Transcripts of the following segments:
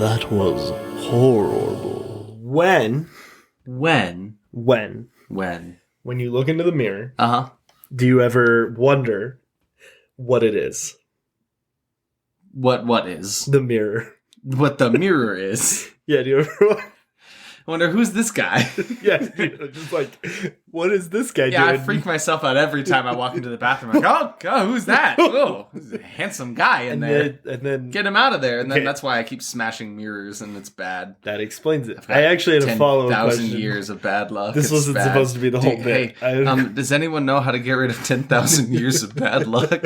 That was horrible. When you look into the mirror, do you ever wonder what it is? What is? The mirror. What the mirror is? Yeah, do you ever I wonder, who's this guy? Yeah, just like, what is this guy doing? Yeah, I freak myself out every time I walk into the bathroom. I'm like, oh, who's that? Oh, who's a handsome guy in there. And then get him out of there. And then that's why I keep smashing mirrors, and it's bad. That explains it. I actually had a follow-up question. 10,000 years of bad luck. This wasn't supposed to be the whole bit. Hey, does anyone know how to get rid of 10,000 years of bad luck?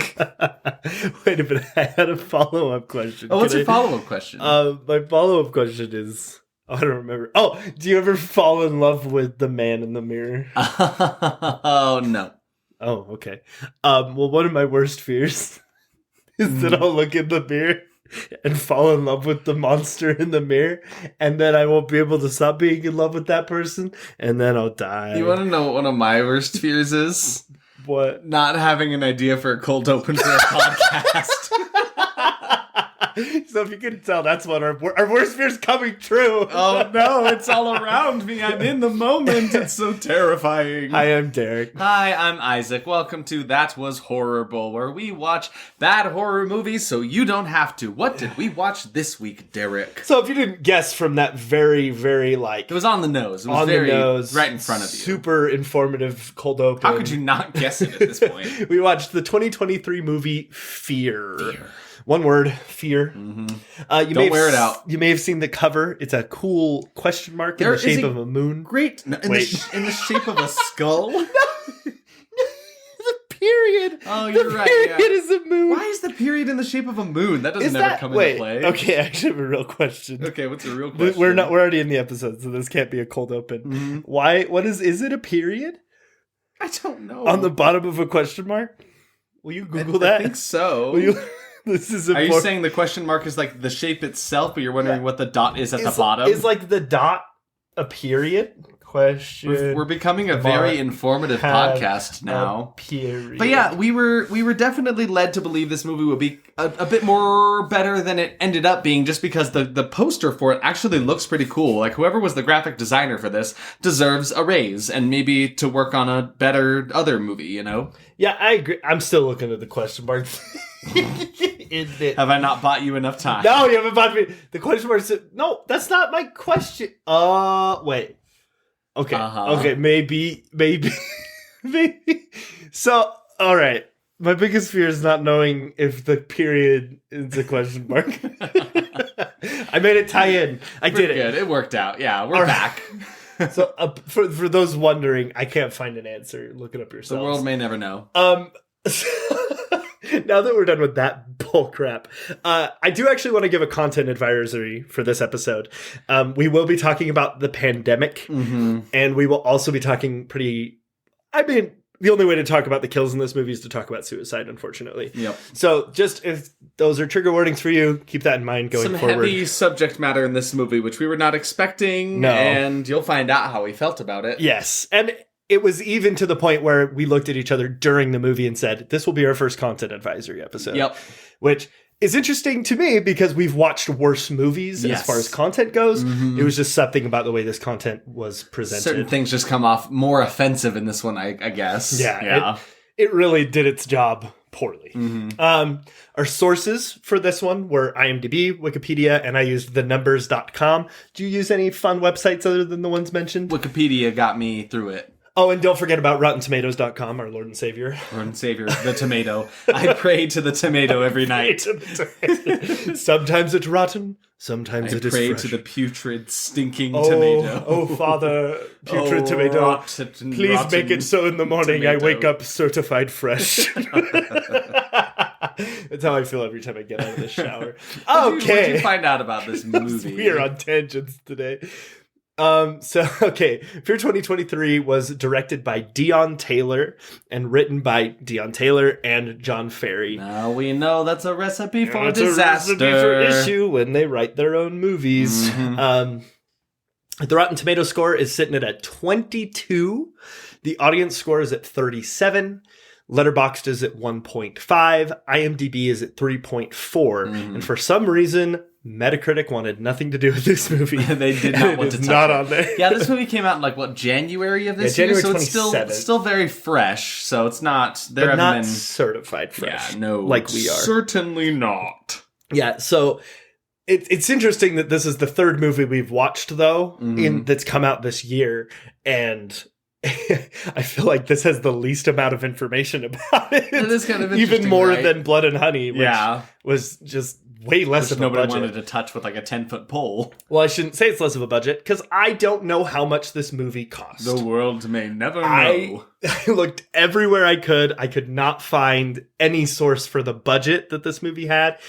Wait a minute, I had a follow-up question. Oh, what's your follow-up question? My follow-up question is... I don't remember. Oh, do you ever fall in love with the man in the mirror? Oh, no. Oh, okay. Well, one of my worst fears is that I'll look in the mirror and fall in love with the monster in the mirror, and then I won't be able to stop being in love with that person, and then I'll die. You want to know what one of my worst fears is? What? Not having an idea for a cold open for a podcast. So if you can tell, that's what our worst fear is coming true. Oh no, it's all around me. I'm in the moment. It's so terrifying. Hi, I'm Derek. Hi, I'm Isaac. Welcome to That Was Horrorble, where we watch bad horror movies so you don't have to. What did we watch this week, Derek? So if you didn't guess from that very, very like... It was on the nose. It was on very the nose, right in front of you. Super informative cold open. How could you not guess it at this point? We watched the 2023 movie Fear. One word, fear. Mm-hmm. Don't wear it out. You may have seen the cover. It's a cool question mark in the shape of a moon. Great. No, in the shape of a skull? No. The period. Oh, you're right. The period is a moon. Why is the period in the shape of a moon? That doesn't ever come into play. Okay, I actually have a real question. Okay, what's the real question? We're already in the episode, so this can't be a cold open. Mm-hmm. Why? Is it a period? I don't know. On the bottom of a question mark? Will you Google that? I think so. Will you... This is Are you saying the question mark is like the shape itself, but you're wondering what the dot is at the bottom? Is like the dot a period? Question. We're becoming a very informative podcast now. Period. But yeah, we were definitely led to believe this movie would be a bit more better than it ended up being, just because the poster for it actually looks pretty cool. Like, whoever was the graphic designer for this deserves a raise and maybe to work on a better other movie, you know? Yeah, I agree. I'm still looking at the question mark. Have I not bought you enough time? No, you haven't bought me. The question mark said, no, that's not my question. Wait. Okay. Okay, maybe. So, all right. My biggest fear is not knowing if the period is a question mark. I made it tie in. I did it. Good. It worked out. Yeah, we're back. So, for those wondering, I can't find an answer. Look it up yourselves. The world may never know. Now that we're done with that bull crap, I do actually want to give a content advisory for this episode. We will be talking about the pandemic, and we will also be talking the only way to talk about the kills in this movie is to talk about suicide, unfortunately. Yep. So just if those are trigger warnings for you, keep that in mind going forward. Some heavy subject matter in this movie, which we were not expecting, and you'll find out how we felt about it. Yes, and it was even to the point where we looked at each other during the movie and said, this will be our first content advisory episode. Yep. Which is interesting to me because we've watched worse movies as far as content goes. It was just something about the way this content was presented. Certain things just come off more offensive in this one, I guess. Yeah. It really did its job poorly. Our sources for this one were IMDb, Wikipedia, and I used thenumbers.com. Do you use any fun websites other than the ones mentioned? Wikipedia got me through it. Oh, and don't forget about RottenTomatoes.com, our Lord and Savior. Lord and Savior, the tomato. I pray to the tomato every night. Sometimes it's rotten, sometimes it is fresh. I pray to the putrid, stinking tomato. Oh, Father, putrid tomato, please make it so in the morning tomato. I wake up certified fresh. That's how I feel every time I get out of the shower. What did you find out about this movie? We are on tangents today. Fear 2023 was directed by Dion Taylor and written by Dion Taylor and John Ferry. Now we know that's a recipe for disaster. A recipe for issue when they write their own movies. The Rotten Tomato score is sitting at a 22. The audience score is at 37. Letterboxd is at 1.5. IMDb is at 3.4. And for some reason, Metacritic wanted nothing to do with this movie. They did not want to touch not it. on there. Yeah, this movie came out in January of this year, January so it's 27th. still very fresh. So it's not But not certified fresh. Yeah, no, like we are. Certainly not. Yeah, so it's interesting that this is the third movie we've watched, though, that's come out this year, and I feel like this has the least amount of information about it. It is kind of interesting, even more right? than Blood and Honey, which was just way less of a budget. Nobody wanted to touch with a 10-foot pole. Well, I shouldn't say it's less of a budget, because I don't know how much this movie cost. The world may never know. I looked everywhere I could. I could not find any source for the budget that this movie had.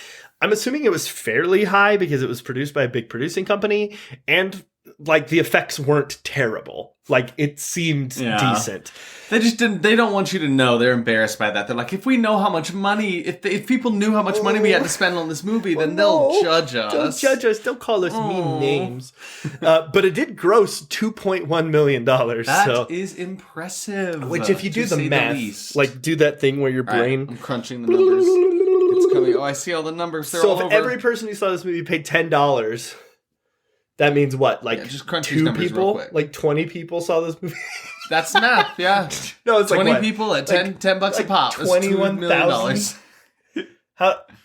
I'm assuming it was fairly high because it was produced by a big producing company, and the effects weren't terrible. It seemed decent. They don't want you to know. They're embarrassed by that. They're like, if we know how much money, if people knew how much money we had to spend on this movie, then they'll judge us. Don't judge us. Don't call us mean names. But it did gross $2.1 million. That is impressive. Which, if you do the math, do that thing where your brain... Right, I'm crunching the numbers. It's coming. Oh, I see all the numbers. They're all if over. Every person who saw this movie paid $10... That means what? Just crunch 2 these numbers people? real quick. 20 people saw this movie? That's math, yeah. No, it's 20 people at $10 a pop. $21,000.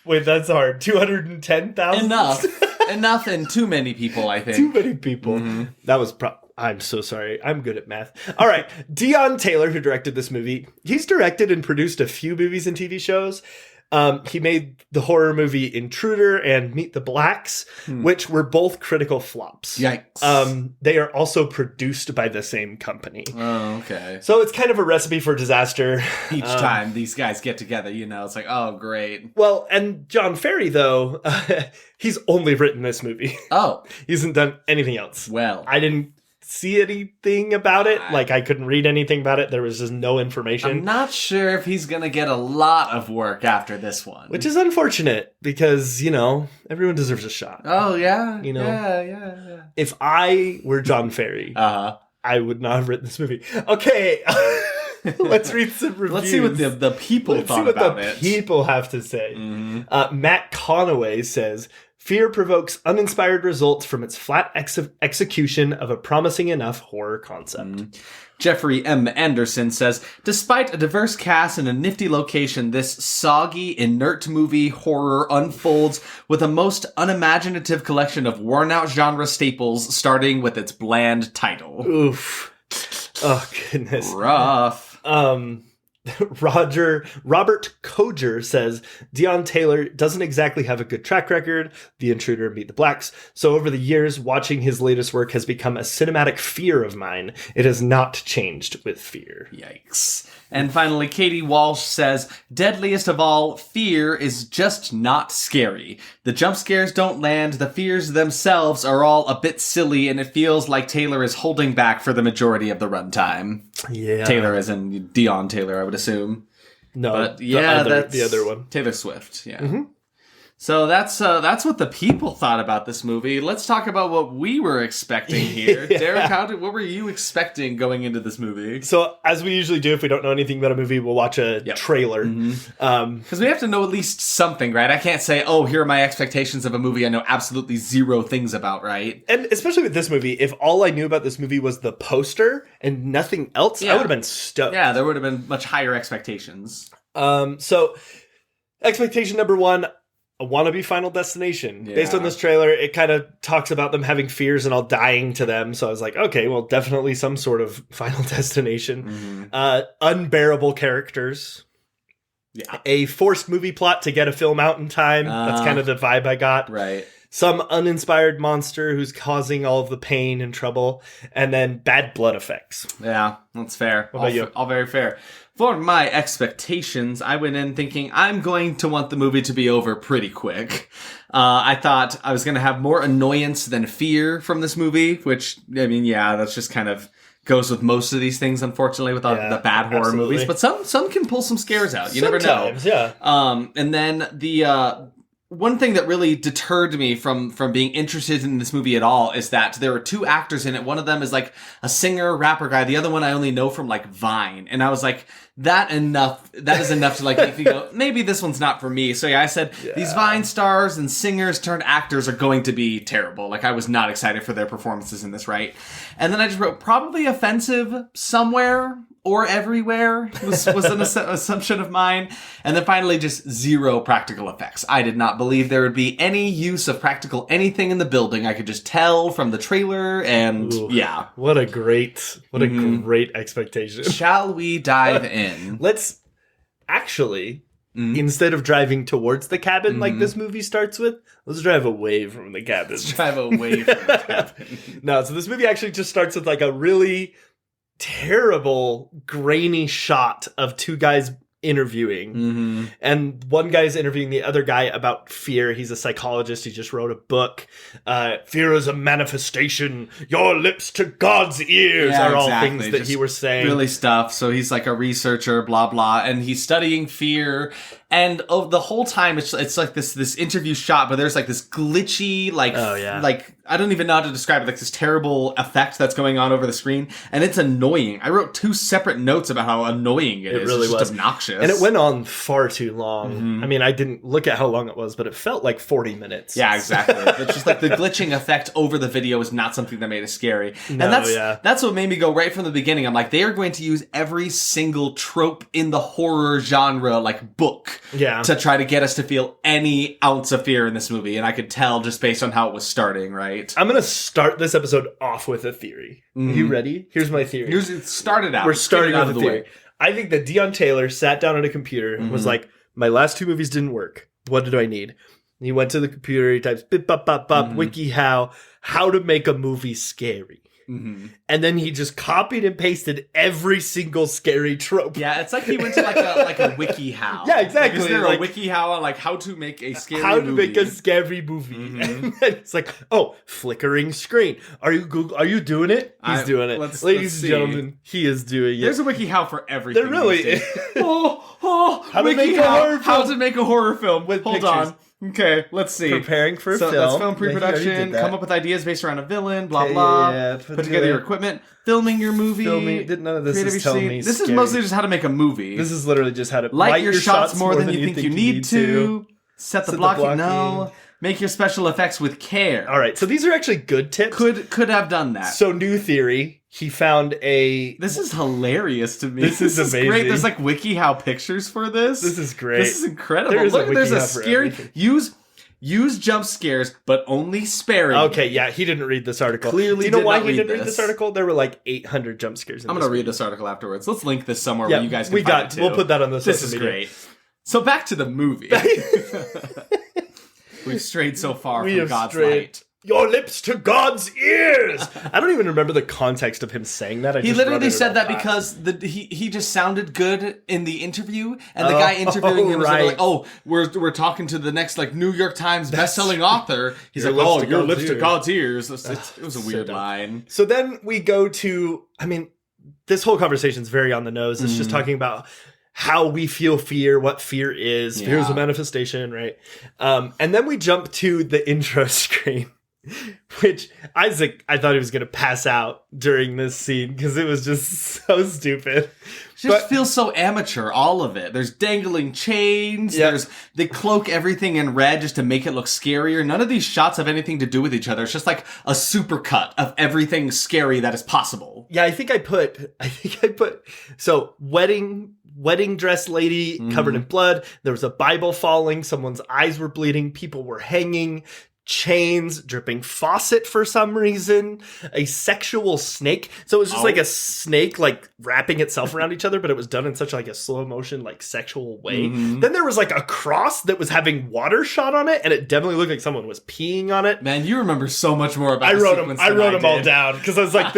Wait, that's hard. 210,000? Enough and too many people, I think. Too many people. Mm-hmm. That was I'm so sorry. I'm good at math. All right. Dion Taylor, who directed this movie, he's directed and produced a few movies and TV shows. He made the horror movie Intruder and Meet the Blacks, which were both critical flops. Yikes. They are also produced by the same company. Oh, okay. So it's kind of a recipe for disaster. Each time these guys get together, it's like, oh, great. Well, and John Ferry, though, he's only written this movie. Oh. He hasn't done anything else. Well. I didn't see anything about it. I couldn't read anything about it. There was just no information. I'm not sure if he's gonna get a lot of work after this one. Which is unfortunate because, everyone deserves a shot. Oh, yeah? Yeah. If I were John Ferry, I would not have written this movie. Okay, let's read some reviews. Let's see what the people thought about it. People have to say. Mm-hmm. Matt Conaway says... Fear provokes uninspired results from its flat execution of a promising enough horror concept. Jeffrey M. Anderson says, despite a diverse cast and a nifty location, this soggy, inert movie horror unfolds with a most unimaginative collection of worn-out genre staples, starting with its bland title. Oof. Oh, goodness. Rough. Robert Koger says, Dion Taylor doesn't exactly have a good track record, The Intruder and Meet the Blacks, so over the years, watching his latest work has become a cinematic fear of mine. It has not changed with Fear. Yikes. And finally, Katie Walsh says, deadliest of all, fear is just not scary. The jump scares don't land, the fears themselves are all a bit silly, and it feels like Taylor is holding back for the majority of the runtime. Yeah. Taylor as in Dion Taylor, I would assume. No, but yeah, that's the other one. Taylor Swift, yeah. Mm-hmm. So that's what the people thought about this movie. Let's talk about what we were expecting here. Yeah. Derek, what were you expecting going into this movie? So, as we usually do, if we don't know anything about a movie, we'll watch a trailer. Because we have to know at least something, right? I can't say, oh, here are my expectations of a movie I know absolutely zero things about, right? And especially with this movie, if all I knew about this movie was the poster and nothing else, I would have been stoked. Yeah, there would have been much higher expectations. So, expectation number one, a wannabe Final Destination. Yeah. Based on this trailer, it kind of talks about them having fears and all dying to them. So I was like, okay, well, definitely some sort of Final Destination. Unbearable characters. Yeah. A forced movie plot to get a film out in time. That's kind of the vibe I got. Right. Some uninspired monster who's causing all of the pain and trouble. And then bad blood effects. Yeah, that's fair. What about you? All very fair. For my expectations, I went in thinking I'm going to want the movie to be over pretty quick. I thought I was going to have more annoyance than fear from this movie, which, I mean, yeah, that's just kind of goes with most of these things, unfortunately, with the bad horror movies. But some can pull some scares out. You never know. Yeah. And then one thing that really deterred me from being interested in this movie at all is that there were two actors in it. One of them is like a singer, rapper guy. The other one I only know from like Vine. And I was like, that is enough to like make me go, maybe this one's not for me. So yeah, I said, these Vine stars and singers turned actors are going to be terrible. Like I was not excited for their performances in this, right? And then I just wrote, probably offensive somewhere or everywhere was an assumption of mine. And then finally, just zero practical effects. I did not believe there would be any use of practical anything in the building. I could just tell from the trailer, and yeah. What a great expectation. Shall we dive in? Let's actually, instead of driving towards the cabin like this movie starts with, let's drive away from the cabin. No, so this movie actually just starts with like a really terrible grainy shot of two guys interviewing, and one guy's interviewing the other guy about fear. He's a psychologist. He just wrote a book. Fear is a manifestation. Your lips to God's ears are all things that he was saying. Really stuff. So he's like a researcher, blah blah, and he's studying fear. And the whole time it's like this interview shot, but there's like this glitchy, like like I don't even know how to describe it, like this terrible effect that's going on over the screen, and it's annoying. I wrote 2 separate notes about how annoying it is. Really it's was just obnoxious, and it went on far too long. I mean, I didn't look at how long it was, but it felt like 40 minutes. Yeah, exactly. It's just like the glitching effect over the video is not something that made it scary, and that's what made me go right from the beginning. I'm like, they are going to use every single trope in the horror genre, like book. To try to get us to feel any ounce of fear in this movie. And I could tell just based on how it was starting, right? I'm going to start this episode off with a theory. You ready? Here's my theory. Started out. We're starting with a theory. I think that Dion Taylor sat down at a computer and was like, my last 2 movies didn't work. What do I need? And he went to the computer, he types, bip, bop, bop, bop, wiki how to make a movie scary. And then he just copied and pasted every single scary trope. Yeah, it's like he went to like a wiki how. Yeah, exactly. Like, is there a wiki how on like how to make a scary movie? How to make a scary movie. And then it's like, oh, flickering screen. Are you doing it? He's doing it. Ladies and gentlemen, he is doing it. There's a wiki how for everything. There really is. How to make a horror film. Hold pictures. On. Okay, let's see. Preparing for a film. Let's film pre-production, come up with ideas based around a villain, blah, blah. Put together your equipment, filming your movie. None of this is telling me This is mostly just how to make a movie. This is literally just how to light your shots more than you think you need to. Set the blocking. No. Make your special effects with care. All right, so these are actually good tips. Could have done that. So new theory. He found a... This is hilarious to me. This is amazing. Great. There's like WikiHow pictures for this. This is great. This is incredible. Look, there's a scary... Use jump scares, but only sparingly. Okay, yeah, he didn't read this article. Clearly, do you know why he didn't read this article? There were like 800 jump scares. I'm going to read this article afterwards. Let's link this somewhere where you guys can find it too. We'll put that on the social media. This is great. So back to the movie. We've strayed so far from God's light. Your lips to God's ears. I don't even remember the context of him saying that. He literally said that because he just sounded good in the interview, and the guy interviewing him was like, "Oh, we're talking to the next like New York Times bestselling author." He's like, "Oh, your lips to God's ears." It was a weird line. So then we go to. I mean, this whole conversation is very on the nose. It's just talking about how we feel fear, what fear is. Fear is a manifestation, right? And then we jump to the intro screen. Which Isaac, I thought he was going to pass out during this scene because it was just so stupid. It feels so amateur, all of it. There's dangling chains. Yep. They cloak everything in red just to make it look scarier. None of these shots have anything to do with each other. It's just like a supercut of everything scary that is possible. Yeah, I think I put so wedding dress lady covered in blood. There was a Bible falling. Someone's eyes were bleeding. People were hanging. Chains, dripping faucet for some reason, a sexual snake. So it was just like a snake like wrapping itself around each other, but it was done in such like a slow motion, like sexual way. Then there was like a cross that was having water shot on it, and it definitely looked like someone was peeing on it. Man, you remember so much more about I wrote them all down because I was like,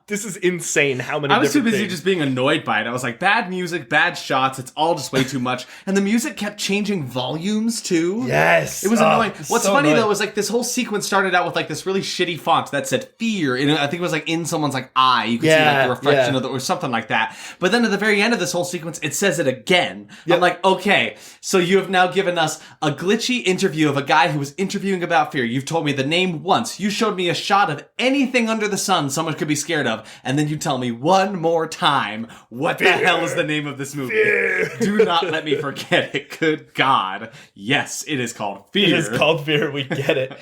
this is insane how many I was too busy things. Just being annoyed by it. I was like, bad music, bad shots, it's all just way too much. And the music kept changing volumes too. Yes. It was annoying. What's so funny though is like this whole sequence started out with like this really shitty font that said fear. And I think it was like in someone's like eye. You could see like the reflection of or something like that. But then at the very end of this whole sequence, it says it again. Yep. I'm like, okay, so you have now given us a glitchy interview of a guy who was interviewing about fear. You've told me the name once. You showed me a shot of anything under the sun someone could be scared of. And then you tell me one more time, what the hell is the name of this movie? Fear. Do not let me forget it. Good God. Yes, it is called Fear. It is called Fear. We get it.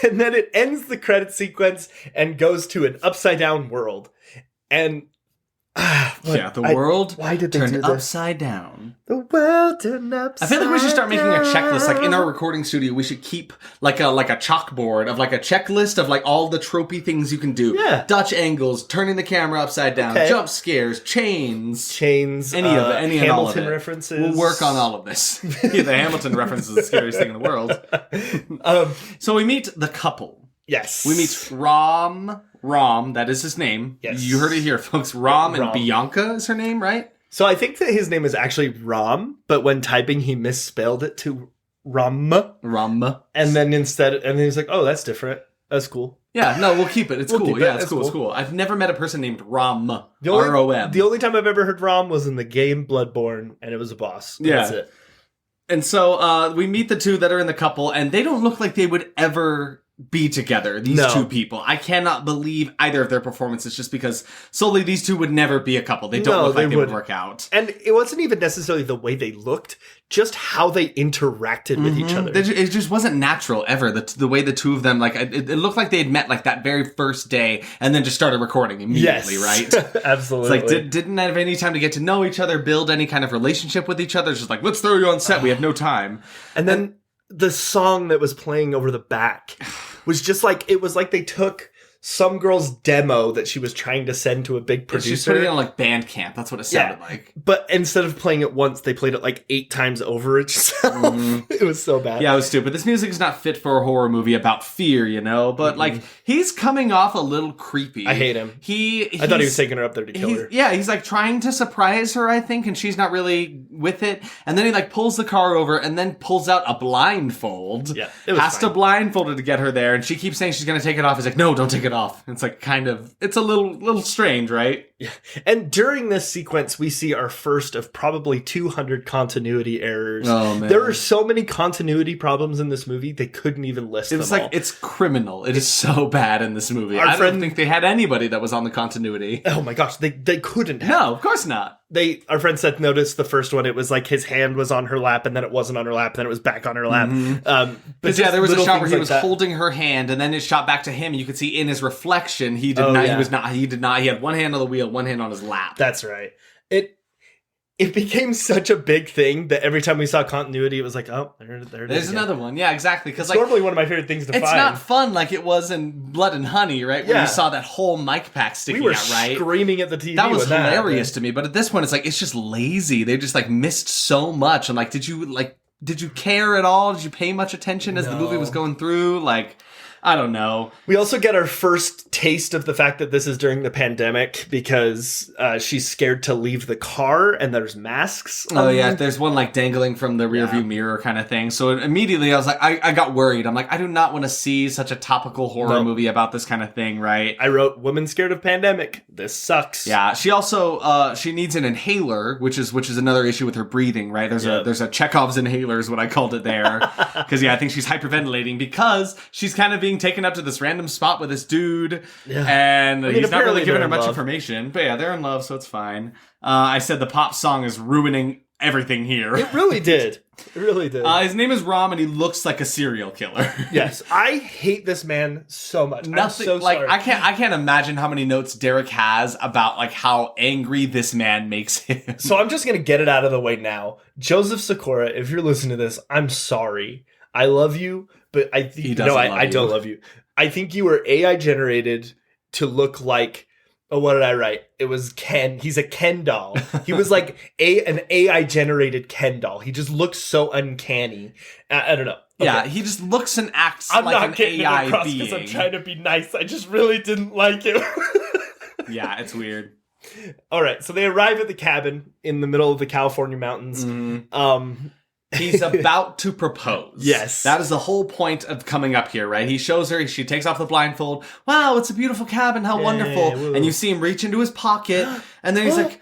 And then it ends the credit sequence and goes to an upside down world. And the world why did they turned do this? upside down. The world turned upside down. I feel like we should start making a checklist. Like in our recording studio, we should keep like a chalkboard of like a checklist of like all the tropey things you can do. Yeah. Dutch angles, turning the camera upside down, jump scares, chains, any of it, any Hamilton and all of it. references. We'll work on all of this. The Hamilton reference is the scariest thing in the world. So we meet the couple. Yes. We meet Rom, that is his name. Yes. You heard it here, folks. Rom and Bianca is her name, right? So I think that his name is actually Rom, but when typing he misspelled it to Rom. And then he's like, oh, that's different. That's cool. Yeah, no, we'll keep it. It's cool. Yeah, it's cool. It's cool. I've never met a person named Rom. R-O-M. The only time I've ever heard Rom was in the game Bloodborne, and it was a boss. Yeah. That's it. And so we meet the two that are in the couple, and they don't look like they would ever be together, these two people. I cannot believe either of their performances just because solely these two would never be a couple. They don't look like they would work out. And it wasn't even necessarily the way they looked, just how they interacted with each other. It just wasn't natural ever. The way the two of them, like, it looked like they had met like that very first day and then just started recording immediately, right? Absolutely. It's like, didn't have any time to get to know each other, build any kind of relationship with each other. It's just like, let's throw you on set. We have no time. And then the song that was playing over the back was just like, it was like they took some girl's demo that she was trying to send to a big producer. She's putting it on like Bandcamp. That's what it sounded like. But instead of playing it once, they played it like 8 times over itself. It was so bad. Yeah, it was stupid. This music is not fit for a horror movie about fear, you know? But like, he's coming off a little creepy. I hate him. I thought he was taking her up there to kill her. Yeah, he's like trying to surprise her, I think, and she's not really with it. And then he like pulls the car over and then pulls out a blindfold. Yeah, it was Has to blindfold her to get her there. And she keeps saying she's going to take it off. He's like, no, don't take it off. It's like it's a little strange, right? Yeah. And during this sequence, we see our first of probably 200 continuity errors. Oh, man. There are so many continuity problems in this movie, they couldn't even list them all. It's criminal. It is so bad in this movie. I don't think they had anybody that was on the continuity. Oh my gosh, they couldn't have. No, of course not. Our friend Seth noticed the first one, it was like his hand was on her lap, and then it wasn't on her lap, and then it was back on her lap. But yeah, there was a shot where he was holding her hand, and then it shot back to him, and you could see in his reflection, he did not. He had one hand on the wheel, one hand on his lap. That's right. It became such a big thing that every time we saw continuity, it was like, oh, there's another one. Yeah, exactly. Because it's normally one of my favorite things to find. It's not fun like it was in Blood and Honey, right? Where you saw that whole mic pack sticking out, right? We were screaming at the TV. That was hilarious to me. But at this point, it's just lazy. They just like missed so much. And like, did you care at all? Did you pay much attention as the movie was going through? Like, I don't know. We also get our first taste of the fact that this is during the pandemic because she's scared to leave the car and there's masks. Oh, yeah. There's one like dangling from the rearview mirror kind of thing. So immediately I was like, I got worried. I'm like, I do not want to see such a topical horror movie about this kind of thing, right? I wrote, woman scared of pandemic. This sucks. Yeah. She also, she needs an inhaler, which is another issue with her breathing, right? There's a Chekhov's inhaler is what I called it there. Because, I think she's hyperventilating because she's kind of being taken up to this random spot with this dude, and he's not really giving her much information. But yeah, they're in love, so it's fine. I said the pop song is ruining everything here. It really did. It really did. His name is Rom, and he looks like a serial killer. Yes, I hate this man so much. Nothing. I'm so sorry. I can't imagine how many notes Derek has about like how angry this man makes him. So I'm just gonna get it out of the way now. Joseph Sikora, if you're listening to this, I'm sorry. I love you, but I think I don't love you. I think you were AI generated to look like. Oh, what did I write? It was Ken. He's a Ken doll. He was like an AI generated Ken doll. He just looks so uncanny. I don't know. Okay. Yeah, he just looks and acts like an AI being. Because I'm trying to be nice. I just really didn't like him. Yeah, it's weird. All right, so they arrive at the cabin in the middle of the California mountains. He's about to propose. Yes. That is the whole point of coming up here, right? He shows her, she takes off the blindfold. Wow, it's a beautiful cabin, how wonderful. Woo. And you see him reach into his pocket, and then he's like,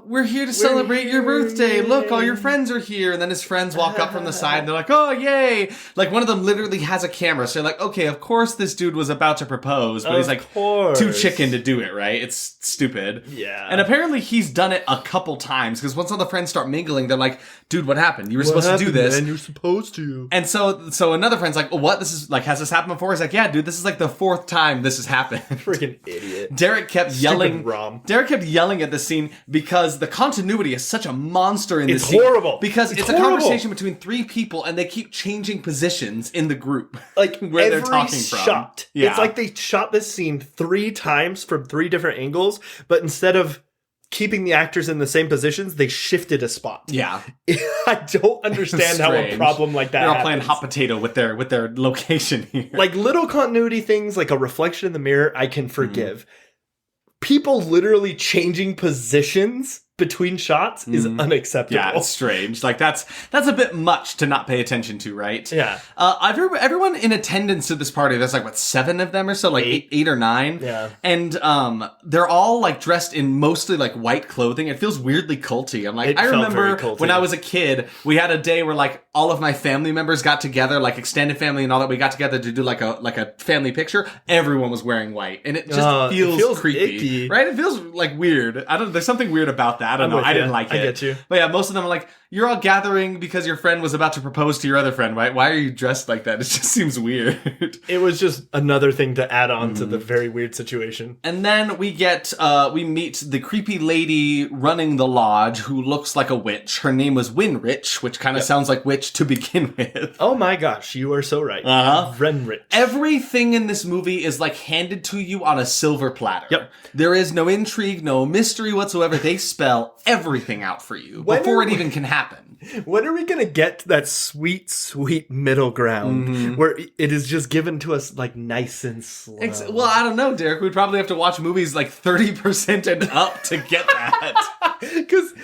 we're here to celebrate your birthday. Look, all your friends are here. And then his friends walk up from the side and they're like, oh, yay. Like, one of them literally has a camera. So you're like, okay, of course this dude was about to propose, but he's like too chicken to do it, right? It's stupid. Yeah. And apparently he's done it a couple times, because once all the friends start mingling, they're like, dude, what happened? You were supposed to do this. And you're supposed to. And so another friend's like, well, what? This is like, has this happened before? He's like, yeah, dude, this is like the 4th time this has happened. Freaking idiot. Derek kept yelling at the scene because the continuity is such a monster in this scene. It's horrible. Because it's a conversation between 3 people and they keep changing positions in the group. Like, where they're talking from. Shot. Yeah. It's like they shot this scene 3 times from 3 different angles, but instead of keeping the actors in the same positions, they shifted a spot. Yeah. I don't understand how a problem like that They're all happens. playing hot potato with their location here. Like, little continuity things, like a reflection in the mirror, I can forgive. People literally changing positions between shots is unacceptable. Yeah, it's strange. Like, that's a bit much to not pay attention to, right? Yeah. Everyone in attendance to this party, there's like, what, 7 of them or so? Like 8 or 9? Yeah. And they're all like dressed in mostly like white clothing. It feels weirdly culty. I'm like, I remember when I was a kid, we had a day where like all of my family members got together, like extended family and all that. We got together to do like a family picture. Everyone was wearing white. And it just feels creepy. Icky. Right? It feels like weird. There's something weird about that. I don't know. I didn't like it. I get you. But yeah, most of them are like, you're all gathering because your friend was about to propose to your other friend, right? Why are you dressed like that? It just seems weird. It was just another thing to add on to the very weird situation. And then we meet the creepy lady running the lodge who looks like a witch. Her name was Wrenrich, which kind of sounds like witch to begin with. Oh my gosh, you are so right. Wrenrich. Everything in this movie is like handed to you on a silver platter. Yep. There is no intrigue, no mystery whatsoever. They spell everything out for you before it even can happen. When are we going to get to that sweet, sweet middle ground where it is just given to us like nice and slow? Well, I don't know, Derek. We'd probably have to watch movies like 30% and up to get that. Because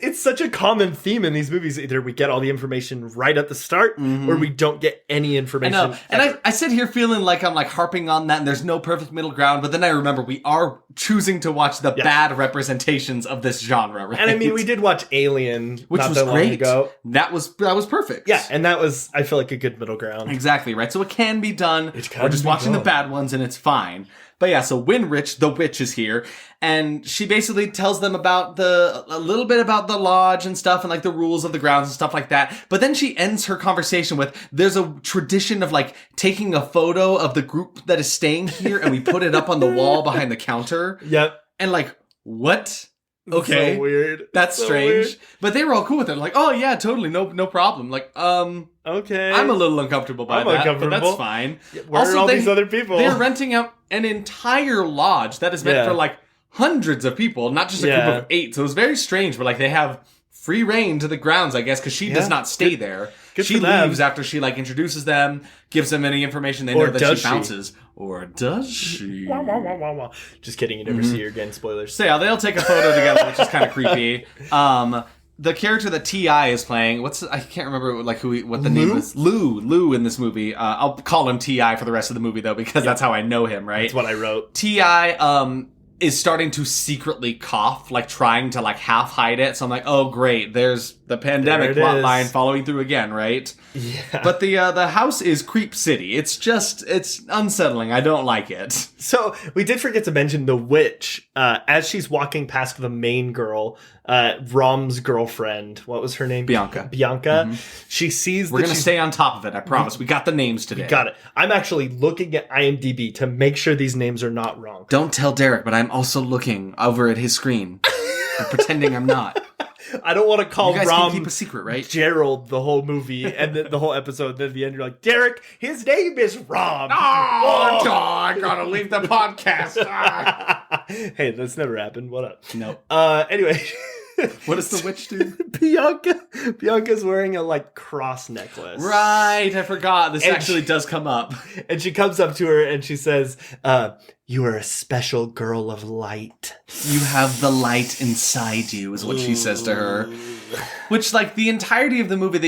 it's such a common theme in these movies. Either we get all the information right at the start or we don't get any information. I know. And I sit here feeling like I'm like harping on that and there's no perfect middle ground. But then I remember we are choosing to watch the bad representations of this genre, right? And I mean, we did watch Alien, which was great. Ago. That was perfect. Yeah, and that was, I feel like, a good middle ground. Exactly, right? So it can be done. We're just watching the bad ones and it's fine. But yeah, so Wrenrich, the witch, is here, and she basically tells them about a little bit about the lodge and stuff, and like the rules of the grounds and stuff like that. But then she ends her conversation with, there's a tradition of like taking a photo of the group that is staying here, and we put it up on the wall behind the counter. Yep. And like, what? Okay. So weird. That's so strange. Weird. But they were all cool with it. Like, oh yeah, totally, no problem. Like, okay. I'm a little uncomfortable by that, but that's fine. Where are all these other people? They're renting out an entire lodge that is meant for like hundreds of people, not just a group of 8. So it was very strange, but like they have free reign to the grounds, I guess, because she does not stay there. She leaves after she like introduces them, gives them any information they know that she bounces. Or does she? Just kidding, you never see her again, spoilers. So yeah, they'll take a photo together, which is kind of creepy. The character that T.I. is playing, I can't remember like what the name is. Lou in this movie. I'll call him T.I. for the rest of the movie though, because that's how I know him, right? That's what I wrote. T.I. Is starting to secretly cough, like trying to like half hide it. So I'm like, oh great, there's the pandemic plot line following through again, right? Yeah. But the house is Creep City. It's unsettling. I don't like it. So we did forget to mention the witch, as she's walking past the main girl, Rom's girlfriend. What was her name? Bianca. She sees We're going to stay on top of it, I promise. We got the names today. Got it. I'm actually looking at IMDb to make sure these names are not wrong. Don't tell Derek, but I'm also looking over at his screen. I'm pretending I'm not. I don't want to call Rom can keep a secret, right? Gerald the whole movie and the whole episode. Then at the end, you're like, Derek, his name is Rom. Oh, I gotta leave the podcast. Hey, that's never happened. What up? No. Anyway, What does the witch do? Bianca's wearing a like cross necklace. Right, I forgot. This actually does come up. And she comes up to her and she says, you are a special girl of light. You have the light inside you, is what she says to her. Which, like, the entirety of the movie,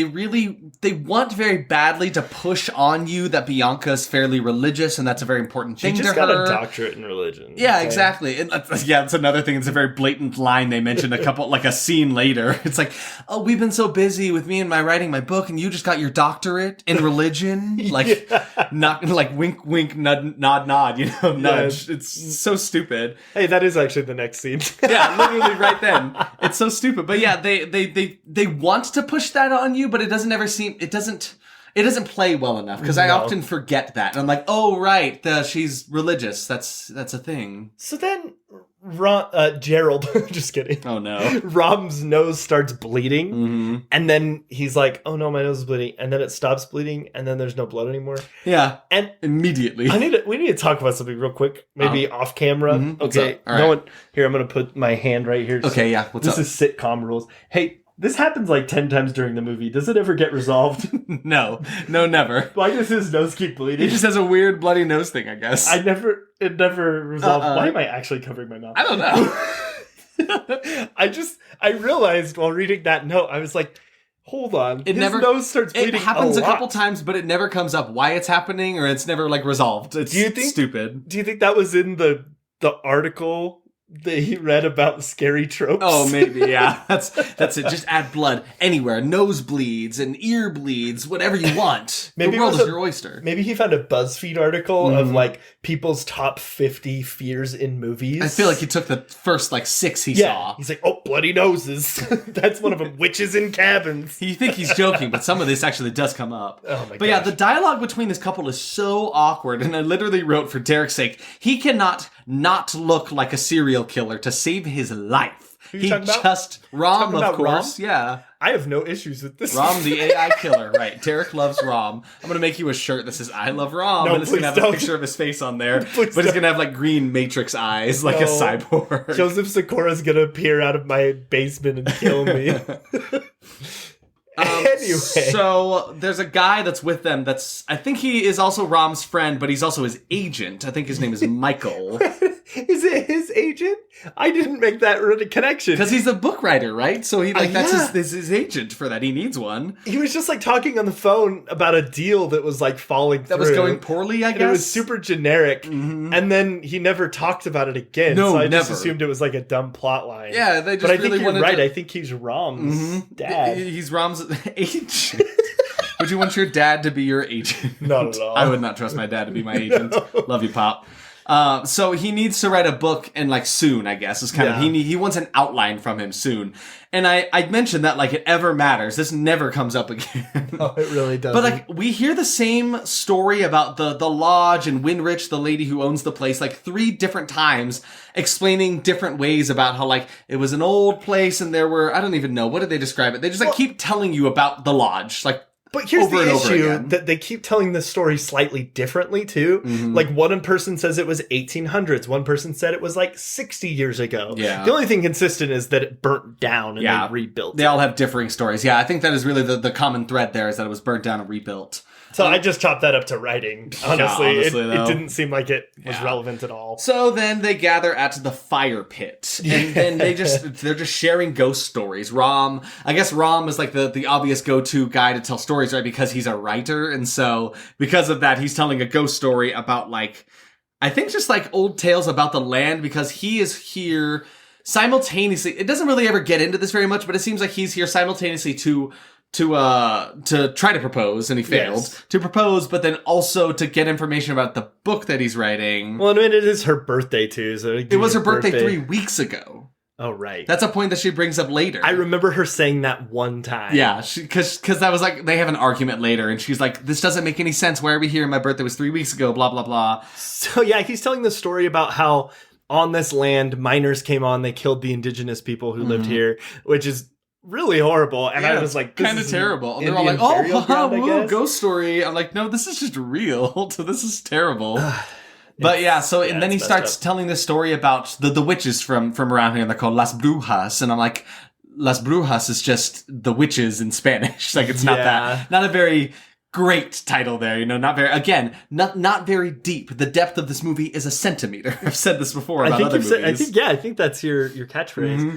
they want very badly to push on you that Bianca is fairly religious, and that's a very important thing to her. She just got a doctorate in religion. Yeah, okay. Exactly. And that's another thing. It's a very blatant line they mentioned a scene later. It's like, oh, we've been so busy with me and writing my book, and you just got your doctorate in religion? Like, not like wink, wink, nod, nod, you know, nudge. Yeah. It's so stupid. Hey, that is actually the next scene. Yeah, literally right then. It's so stupid. But yeah, they want to push that on you, but it doesn't play well enough, because I often forget that. And I'm like, oh, right, she's religious. That's a thing. So then Gerald, just kidding. Oh, no. Rom's nose starts bleeding, and then he's like, oh, no, my nose is bleeding. And then it stops bleeding, and then there's no blood anymore. Yeah, and immediately. We need to talk about something real quick, maybe off camera. Okay, here, I'm going to put my hand right here. Okay, yeah, what's up? This is sitcom rules. Hey, this happens like 10 times during the movie. Does it ever get resolved? No, never. Why does his nose keep bleeding? He just has a weird bloody nose thing, I guess. It never resolved. Why am I actually covering my mouth? I don't know. I realized while reading that note, I was like, hold on. His nose starts bleeding. It happens a couple times, but it never comes up why it's happening, or it's never like resolved. It's stupid. Do you think that was in the article that he read about scary tropes? Oh, maybe, yeah. That's it. Just add blood anywhere. Nosebleeds and ear bleeds, whatever you want. Maybe the world is your oyster. Maybe he found a BuzzFeed article of like people's top 50 fears in movies. I feel like he took the first like 6 he saw. He's like, oh, bloody noses. That's one of them. Witches in cabins. You think he's joking, but some of this actually does come up. Oh my god. But yeah, the dialogue between this couple is so awkward, and I literally wrote, for Derek's sake, he cannot not look like a serial killer to save his life. He just Rom, of course. Rom? Yeah. I have no issues with this. Rom, the AI killer, right? Derek loves Rom. I'm gonna make you a shirt that says "I love Rom," no, and it's gonna have a picture of his face on there, but it's gonna have like green Matrix eyes, like a cyborg. Joseph Sikора's gonna appear out of my basement and kill me. Anyway. So there's a guy that's with them I think he is also Rom's friend, but he's also his agent. I think his name is Michael. Is it his agent? I didn't make that connection. Because he's a book writer, right? So he that's his agent for that. He needs one. He was just like talking on the phone about a deal that was like falling through. That was going poorly, I guess. And it was super generic. And then he never talked about it again. No, so I never. just assumed it was like a dumb plot line. Yeah, they just But I really think you're wanted right. to... I think he's Rom's dad. He's Rom's agent. Would you want your dad to be your agent? Not at all. I would not trust my dad to be my agent. No. Love you, Pop. So he needs to write a book, and like soon, I guess, is kind of he wants an outline from him soon. And I mentioned that like it ever matters. This never comes up again. Oh, it really doesn't. But like we hear the same story about the lodge and Wrenrich, the lady who owns the place, like 3 different times, explaining different ways about how like it was an old place and there were, I don't even know, what did they describe it? They just like keep telling you about the lodge, like. But here's the issue, that they keep telling the story slightly differently, too. Like, one person says it was 1800s. One person said it was, like, 60 years ago. Yeah. The only thing consistent is that it burnt down and they rebuilt it. They all have differing stories. Yeah, I think that is really the common thread there, is that it was burnt down and rebuilt. So I just chopped that up to writing. Honestly, it didn't seem like it was relevant at all. So then they gather at the fire pit, and then they're just sharing ghost stories. I guess Rom is like the obvious go-to guy to tell stories, right? Because he's a writer, and so because of that, he's telling a ghost story about like, I think just like old tales about the land, because he is here simultaneously. It doesn't really ever get into this very much, but it seems like he's here simultaneously to try to propose, and he failed to propose, but then also to get information about the book that he's writing. Well, I mean, it is her birthday too, so it was her birthday 3 weeks ago. Oh, right. That's a point that she brings up later. I remember her saying that one time. Yeah, because that was like, they have an argument later, and she's like, this doesn't make any sense. Why are we here? My birthday was 3 weeks ago, blah, blah, blah. So, yeah, he's telling the story about how on this land, miners came on, they killed the indigenous people who lived here, which is really horrible. And I was like, kind of terrible. They're all like, woo, ghost story. I'm like, no, this is just real. So this is terrible. But and then he starts telling this story about the witches from around here, and they're called Las Brujas. And I'm like, Las Brujas is just the witches in Spanish. Like, it's not a very great title there, not very deep. The depth of this movie is a centimeter. I've said this before about other movies. I think that's your catchphrase. Mm-hmm.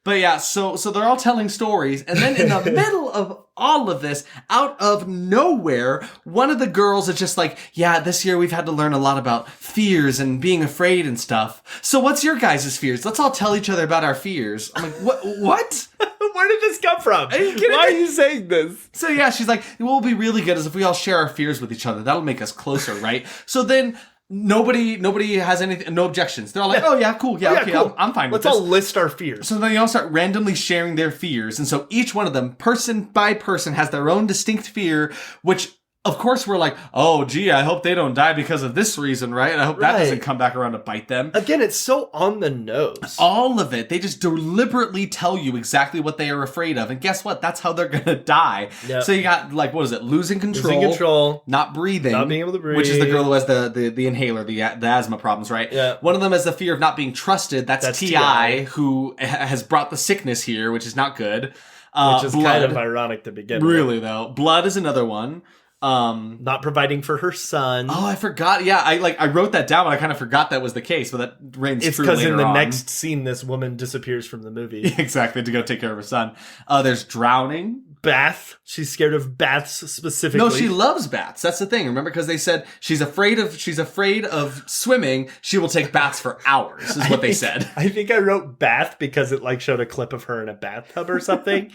But yeah, so they're all telling stories, and then in the middle of all of this, out of nowhere, one of the girls is just like, yeah, this year we've had to learn a lot about fears and being afraid and stuff. So what's your guys' fears? Let's all tell each other about our fears. I'm like, what? Where did this come from? Are you kidding me? Why are you saying this? So yeah, she's like, what will be really good is if we all share our fears with each other. That'll make us closer, right? So then nobody has anything, no objections. They're all like, oh yeah, cool, okay, cool. I'm fine with this. Let's all list our fears. So then they all start randomly sharing their fears. And so each one of them, person by person, has their own distinct fear, which of course we're like, oh gee, I hope they don't die because of this reason, right? I hope that doesn't come back around to bite them. Again, it's so on the nose. All of it. They just deliberately tell you exactly what they are afraid of. And guess what? That's how they're going to die. Yep. So you got, like, what is it? Losing control. Not breathing. Not being able to breathe. Which is the girl who has the inhaler, the asthma problems, right? Yeah. One of them has the fear of not being trusted. That's T.I., who has brought the sickness here, which is not good. Which is kind of ironic to begin with. Really, though. Blood is another one. Not providing for her son. Oh, I forgot. Yeah, I wrote that down, but I kind of forgot that was the case. But that reigns true later on. It's because in the next scene, this woman disappears from the movie. Exactly, to go take care of her son. There's drowning. Bath. She's scared of baths specifically. No, she loves baths. That's the thing. Remember, because they said she's afraid of swimming. She will take baths for hours. Is what they said. I think I wrote bath because it showed a clip of her in a bathtub or something.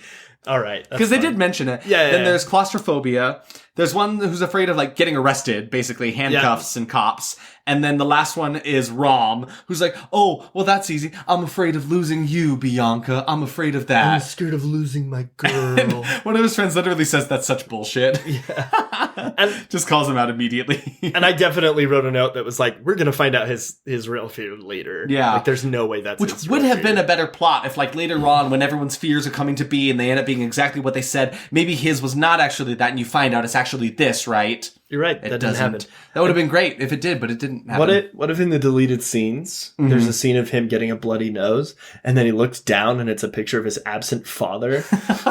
All right. Because they did mention it. Yeah. Then there's claustrophobia. There's one who's afraid of getting arrested, basically handcuffs and cops. And then the last one is Rom, who's like, oh, well, that's easy. I'm afraid of losing you, Bianca. I'm afraid of that. I'm scared of losing my girl. And one of his friends literally says that's such bullshit. Yeah. And just calls him out immediately. And I definitely wrote a note that was like, we're going to find out his real fear later. Yeah. There's no way that's Which would have been a better plot if, later on, when everyone's fears are coming to be and they end up being exactly what they said, maybe his was not actually that and you find out it's actually this, right? You're right. That didn't happen. That would have been great if it did, but it didn't happen. What if in the deleted scenes, there's a scene of him getting a bloody nose, and then he looks down and it's a picture of his absent father,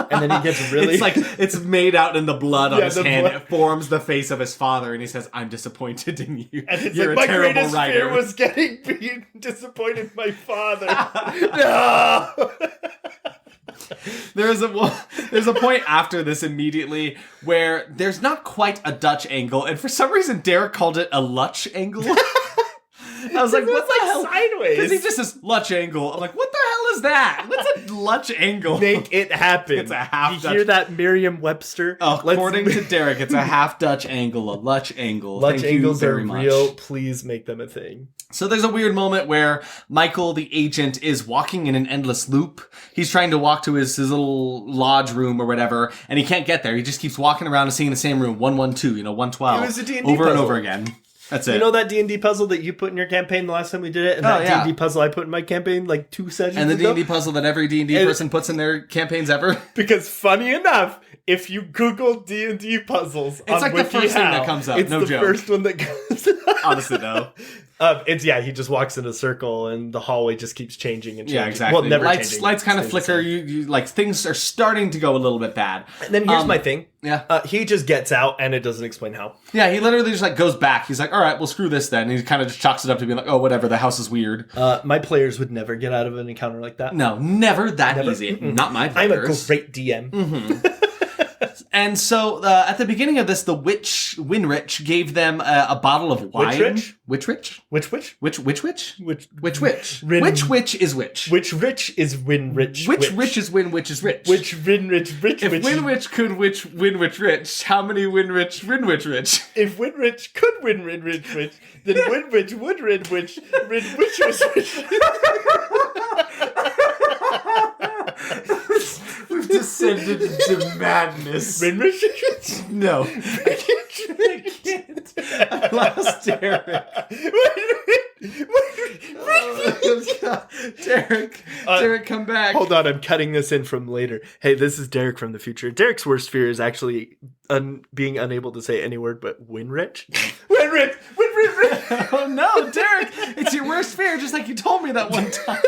and then he gets really... it's made out in the blood on his hand. It forms the face of his father, and he says, I'm disappointed in you. And it's You're a terrible writer. My greatest fear was being disappointed in my father. No! There's a point after this immediately where there's not quite a Dutch angle, and for some reason Derek called it a Lutch angle. I was like, what the hell? Sideways. Because he just says Lutch angle. I'm like, what the hell is that? What's a Lutch angle? Make it happen. It's a half You Dutch. hear that, Merriam-Webster? According to Derek, it's a half Dutch angle, a Lutch angle. Lutch Thank angles you very are much. real. Please make them a thing. So there's a weird moment where Michael, the agent, is walking in an endless loop. He's trying to walk to his little lodge room or whatever, and he can't get there. He just keeps walking around and seeing the same room, 112, 112. It was a D&D over puzzle. And over again. That's it. You know that D&D puzzle that you put in your campaign the last time we did it? And that D&D puzzle I put in my campaign 2 sessions ago? And the D&D puzzle that every D&D person puts in their campains ever? Because funny enough, if you Google D&D puzzles it's on the first thing that comes up, it's no the joke. first one that comes up. Honestly, though. He just walks in a circle and the hallway just keeps changing and changing. Yeah, exactly. Well, never changing. Lights kind of flicker. You things are starting to go a little bit bad. And then here's my thing. Yeah. He just gets out and it doesn't explain how. Yeah, he literally just goes back. He's like, all right, well, screw this then. And he kind of just chalks it up to being like, oh, whatever, the house is weird. My players would never get out of an encounter like that. No, never that easy. Mm-mm. Not my players. I'm a great DM. Mm-hmm. And so, at the beginning of this, the witch, Wrenrich, gave them a bottle of wine. Witch-rich? Witch-rich? Which witch? Which witch? Which witch? Rin- Which witch is which? Which rich is Wrenrich? Which rich is Wrenrich is rich? Which Wrenrich rich? If Wrenrich could Wrenrich rich, how many Wrenrich rich? If Wrenrich could Wrenrich rich, then Wrenrich would Wrenrich was rich. We've descended into madness. Wrenrich? No. I can't. I lost Derek. Derek, come back. Hold on, I'm cutting this in from later. Hey, this is Derek from the future. Derek's worst fear is actually being unable to say any word but Wrenrich. Wrenrich! Oh no, Derek! It's your worst fear, just like you told me that one time.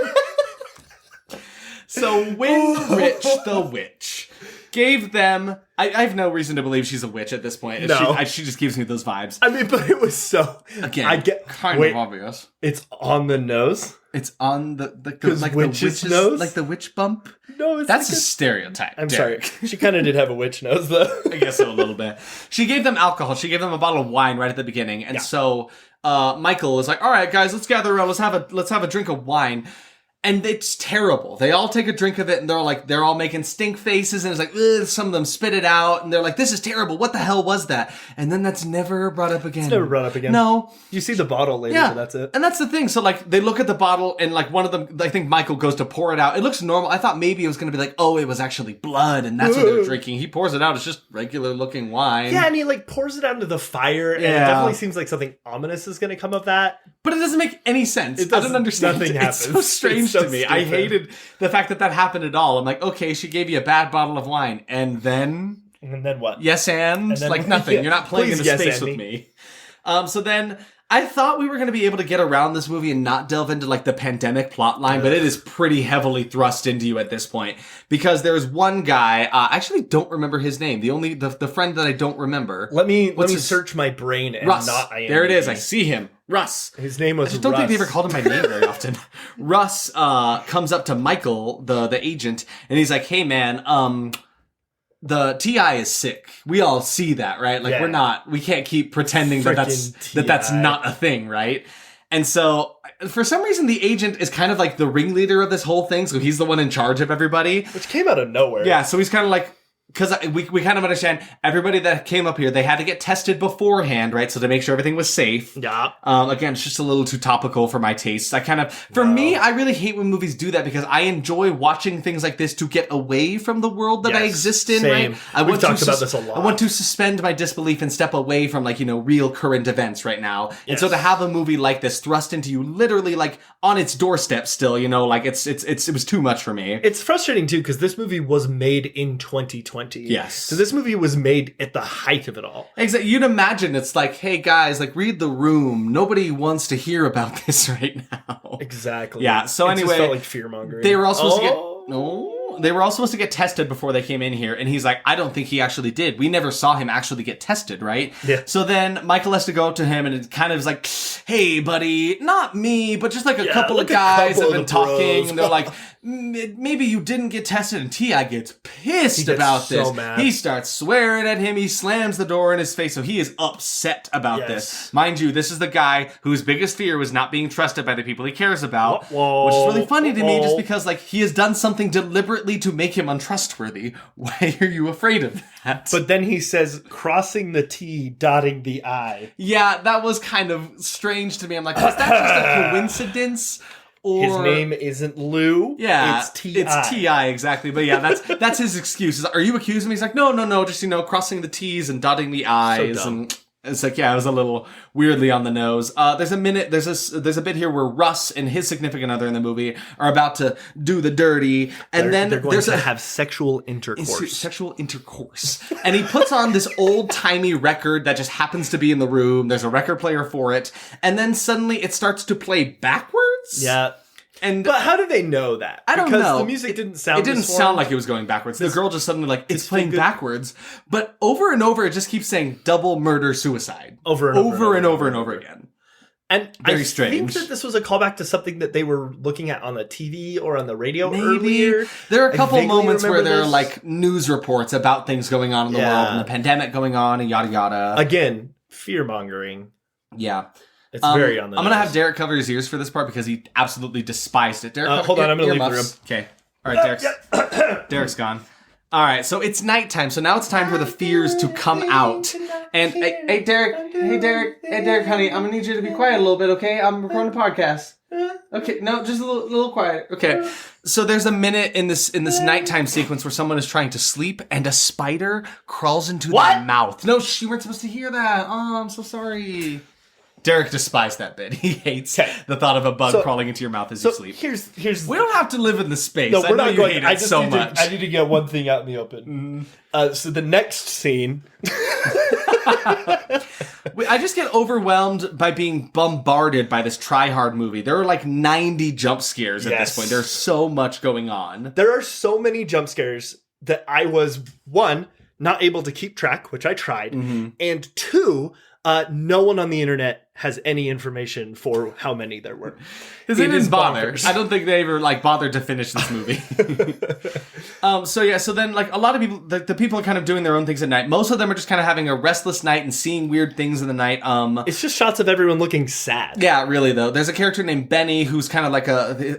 So Wrenrich the witch gave them... I have no reason to believe she's a witch at this point. No. She just gives me those vibes. I mean, but it was so... Again, I get kind of obvious. It's on the nose? It's on the like witch's nose? Like the witch bump? No, it's That's like a stereotype. I'm Derek. sorry. She kind of did have a witch nose, though. I guess so, a little bit. She gave them alcohol. She gave them a bottle of wine right at the beginning. And so Michael was like, all right, guys, let's gather around. Let's have a drink of wine. And it's terrible. They all take a drink of it and they're all making stink faces and it's like, ugh, some of them spit it out and they're like, this is terrible. What the hell was that? And then that's never brought up again. It's never brought up again. No. You see the bottle later, but that's it. And that's the thing. So like they look at the bottle and like one of them, I think Michael goes to pour it out. It looks normal. I thought maybe it was going to be like, oh, it was actually blood and that's what they're drinking. He pours it out. It's just regular looking wine. Yeah, and he like pours it out into the fire and it definitely seems like something ominous is going to come of that. But it doesn't make any sense. I don't understand. Nothing happens. It's so strange to me. Stupid. I hated the fact that happened at all. I'm like, okay, she gave you a bad bottle of wine. And then what? Yes, and then, like nothing. Yeah, you're not playing into space with me. So then I thought we were going to be able to get around this movie and not delve into like the pandemic plot line, but it is pretty heavily thrust into you at this point because there's one guy. I actually don't remember his name. The friend that I don't remember. Let me search my brain and Russ. not IMDb. There it is. I see him. Russ. His name was Russ. I just don't think they ever called him my name very often. Russ comes up to Michael, the agent, and he's like, "Hey man, the TI is sick. We all see that, right? Like we can't keep pretending that that's not a thing, right?" And so for some reason the agent is kind of like the ringleader of this whole thing, so he's the one in charge of everybody. Which came out of nowhere. Yeah, so he's kind of like, because we kind of understand everybody that came up here, they had to get tested beforehand, right? So to make sure everything was safe. Yeah. Again, it's just a little too topical for my tastes. Me, I really hate when movies do that because I enjoy watching things like this to get away from the world that I exist in, same. right? We've talked about this a lot. I want to suspend my disbelief and step away from real current events right now. And so to have a movie like this thrust into you literally like on its doorstep still, it was too much for me. It's frustrating too because this movie was made in 2020. Yes. So this movie was made at the height of it all. Exactly. You'd imagine it's like, hey guys, like read the room. Nobody wants to hear about this right now. Exactly. Yeah. So it anyway, just felt like fear mongering. They were all supposed to get they were all supposed to get tested before they came in here, and he's like, I don't think he actually did. We never saw him actually get tested, right? Yeah. So then Michael has to go up to him, and it kind of is like, hey, buddy, not me, but just like a couple of guys have been talking, and they're like, maybe you didn't get tested, and T.I. gets pissed about this. Mad. He starts swearing at him. He slams the door in his face, so he is upset about this. Mind you, this is the guy whose biggest fear was not being trusted by the people he cares about, which is really funny to me, just because like he has done something deliberately to make him untrustworthy. Why are you afraid of that? But then he says, crossing the T, dotting the I. Yeah, that was kind of strange to me. I'm like, was that just a coincidence? Or his name isn't Lou. Yeah, it's T.I. It's T.I. exactly. But yeah, that's his excuse. Are you accusing me? He's like, no, just crossing the T's and dotting the I's, so and it's like, yeah, it was a little weirdly on the nose. There's a bit here where Russ and his significant other in the movie are about to do the dirty, and then they're going to have sexual intercourse. Sexual intercourse, and he puts on this old timey record that just happens to be in the room. There's a record player for it, and then suddenly it starts to play backwards. Yeah. But how do they know that? I don't know. Because the music didn't sound. It didn't sound like it was going backwards. The girl just suddenly it's playing backwards, but over and over it just keeps saying double murder suicide over and over again. And very strange. I think that this was a callback to something that they were looking at on the TV or on the radio earlier. There are a couple moments where there are like news reports about things going on in the world and the pandemic going on and yada yada. Again, fear mongering. Yeah. It's very on the I'm going to have Derek cover his ears for this part because he absolutely despised it. Derek, hold on, I'm going to leave the room. Okay. All right, Derek's gone. All right, so it's nighttime, so now it's time for the fears to come out. And hey, Derek, honey, I'm going to need you to be quiet a little bit, okay? I'm recording a podcast. Okay, no, just a little quiet. Okay. So there's a minute in this nighttime sequence where someone is trying to sleep and a spider crawls into their mouth. No, you weren't supposed to hear that. Oh, I'm so sorry. Derek despised that bit. He hates the thought of a bug crawling into your mouth as you sleep. Here's we don't have to live in the space. No, we're not going. Hate it so much. I need to get one thing out in the open. So the next scene. I just get overwhelmed by being bombarded by this try-hard movie. There are like 90 jump scares at this point. There's so much going on. There are so many jump scares that I was, one, not able to keep track, which I tried, and two, no one on the internet has any information for how many there were. Because they didn't bother. I don't think they ever bothered to finish this movie. So then a lot of people, the people are kind of doing their own things at night. Most of them are just kind of having a restless night and seeing weird things in the night. It's just shots of everyone looking sad. Yeah, really though. There's a character named Benny who's kind of like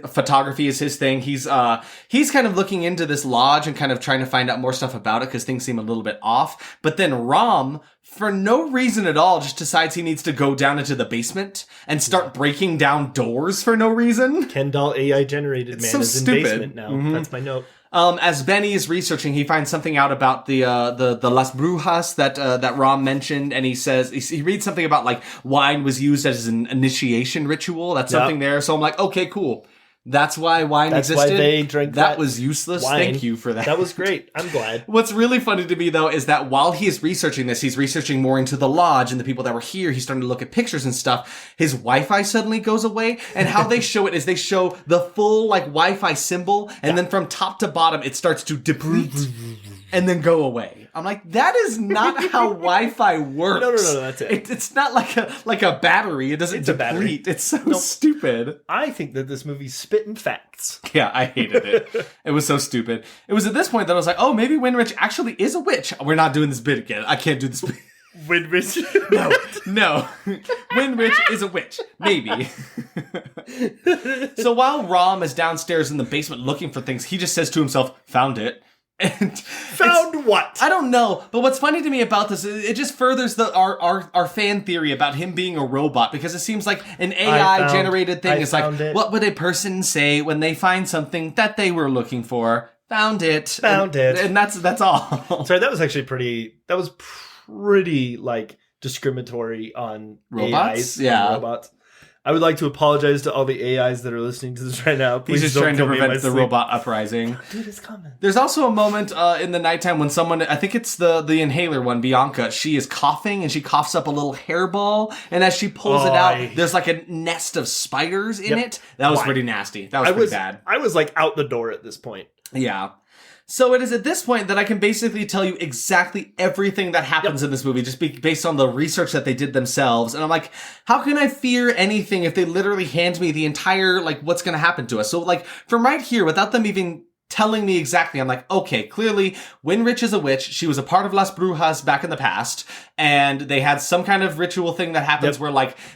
photography is his thing. He's kind of looking into this lodge and kind of trying to find out more stuff about it because things seem a little bit off. But then Rom, for no reason at all, just decides he needs to go down into the basement and start breaking down doors for no reason. Ken doll AI generated man is in basement now. That's my note. As Benny is researching, he finds something out about the Las Brujas that Rom mentioned, and he says he reads something about wine was used as an initiation ritual. That's something there. So I'm like, okay, cool. That's why wine existed. That's why they drank that. That was useless. Wine. Thank you for that. That was great. I'm glad. What's really funny to me, though, is that while he is researching this, he's researching more into the lodge and the people that were here. He's starting to look at pictures and stuff. His Wi-Fi suddenly goes away. And how they show it is they show the full, Wi-Fi symbol. And then from top to bottom, it starts to deplete and then go away. I'm like, that is not how Wi-Fi works. No, that's it. It's not like a battery. It doesn't deplete. It's so stupid. I think that this movie's spitting facts. Yeah, I hated it. It was so stupid. It was at this point that I was like, oh, maybe Wrenrich actually is a witch. We're not doing this bit again. I can't do this bit. Wrenrich? No. Wrenrich is a witch. Maybe. So while Rom is downstairs in the basement looking for things, he just says to himself, found it. And found what? I don't know. But what's funny to me about this is it just furthers our fan theory about him being a robot, because it seems like an AI generated thing. It's like, what would a person say when they find something that they were looking for? Found it. And that's all. Sorry, that was actually pretty discriminatory on robots. AIs robots. I would like to apologize to all the AIs that are listening to this right now. Please He's just trying to prevent the robot uprising. Dude, it's coming. There's also a moment in the nighttime when someone, I think it's the inhaler one, Bianca, she is coughing and she coughs up a little hairball. And as she pulls it out, there's a nest of spiders in it. That was pretty nasty. That was pretty bad. I was out the door at this point. Yeah. So it is at this point that I can basically tell you exactly everything that happens in this movie, just based on the research that they did themselves. And I'm like, how can I fear anything if they literally hand me the entire, what's going to happen to us? So, from right here, without them even telling me exactly, I'm like, okay, clearly, Wrenrich is a witch. She was a part of Las Brujas back in the past, and they had some kind of ritual thing that happens where,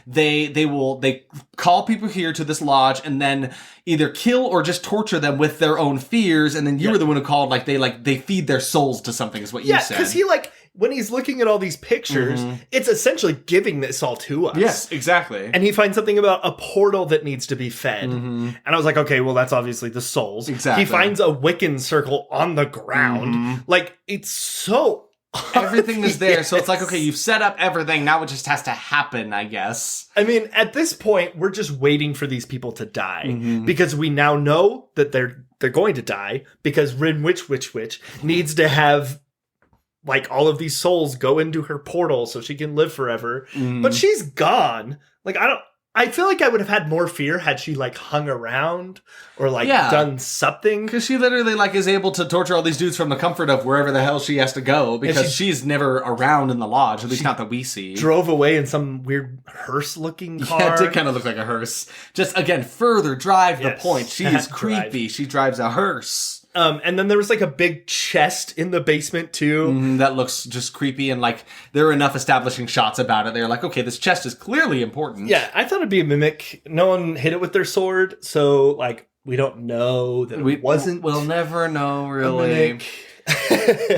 they call people here to this lodge and then either kill or just torture them with their own fears, and then you were the one who called, they feed their souls to something, is what you said. Yeah, because he, when he's looking at all these pictures, it's essentially giving this all to us. Yes, exactly. And he finds something about a portal that needs to be fed. And I was like, okay, well, that's obviously the souls. Exactly. He finds a Wiccan circle on the ground. It's so everything is there. So it's like, okay, you've set up everything. Now it just has to happen, I guess. I mean, at this point, we're just waiting for these people to die. Because we now know that they're going to die. Because Wrenrich needs to have all of these souls go into her portal so she can live forever. But she's gone. I feel like I would have had more fear had she hung around or done something. Because she literally is able to torture all these dudes from the comfort of wherever the hell she has to go, because she's never around in the lodge, at least not that we see. Drove away in some weird hearse-looking car. Yeah, it did kind of look like a hearse. Just, again, further drive the point. She is creepy. She drives a hearse. And then there was a big chest in the basement too. That looks just creepy, and there are enough establishing shots about it. They're like, okay, this chest is clearly important. Yeah, I thought it'd be a mimic. No one hit it with their sword, so we don't know that it wasn't. We'll never know, really.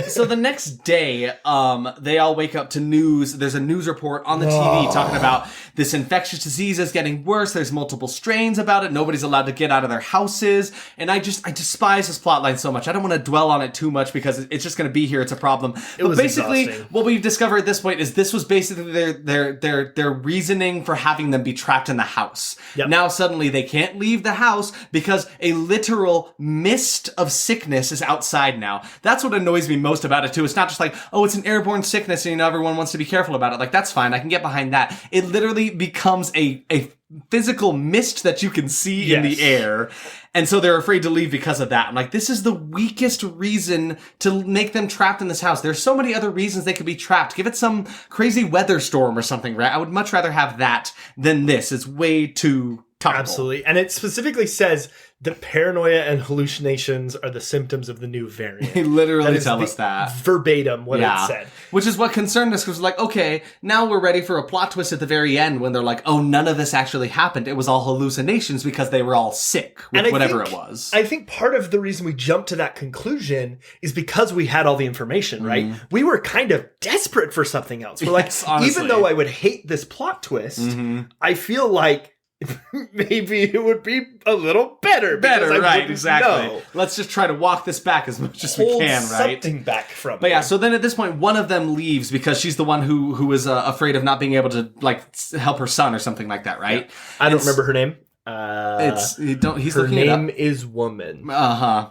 So the next day, they all wake up to news. There's a news report on the TV talking about this infectious disease is getting worse. There's multiple strains about it. Nobody's allowed to get out of their houses. And I despise this plotline so much. I don't want to dwell on it too much because it's just going to be here. It's a problem. But basically, what we've discovered at this point is this was basically their reasoning for having them be trapped in the house. Yep. Now suddenly they can't leave the house because a literal mist of sickness is outside now. That's what annoys me most about it too. It's not just like, oh, it's an airborne sickness and everyone wants to be careful about it. Like, that's fine. I can get behind that. It literally becomes a physical mist that you can see in the air. And so they're afraid to leave because of that. I'm like, this is the weakest reason to make them trapped in this house. There's so many other reasons they could be trapped. Give it some crazy weather storm or something, right? I would much rather have that than this. It's way too topical. Absolutely. And it specifically says that paranoia and hallucinations are the symptoms of the new variant. They literally tell us that. Verbatim what it said. Which is what concerned us, because like, okay, now we're ready for a plot twist at the very end when they're like, oh, none of this actually happened. It was all hallucinations because they were all sick with whatever it was. I think part of the reason we jumped to that conclusion is because we had all the information, right? We were kind of desperate for something else. We're like, even though I would hate this plot twist, I feel like maybe it would be a little better. Right, exactly. Let's just try to walk this back as much as we can, right? Something back from it. But yeah, so then at this point, one of them leaves because she's the one who is afraid of not being able to like help her son or something like that, right? Yeah. I don't remember her name. He's her looking it up. name is Woman.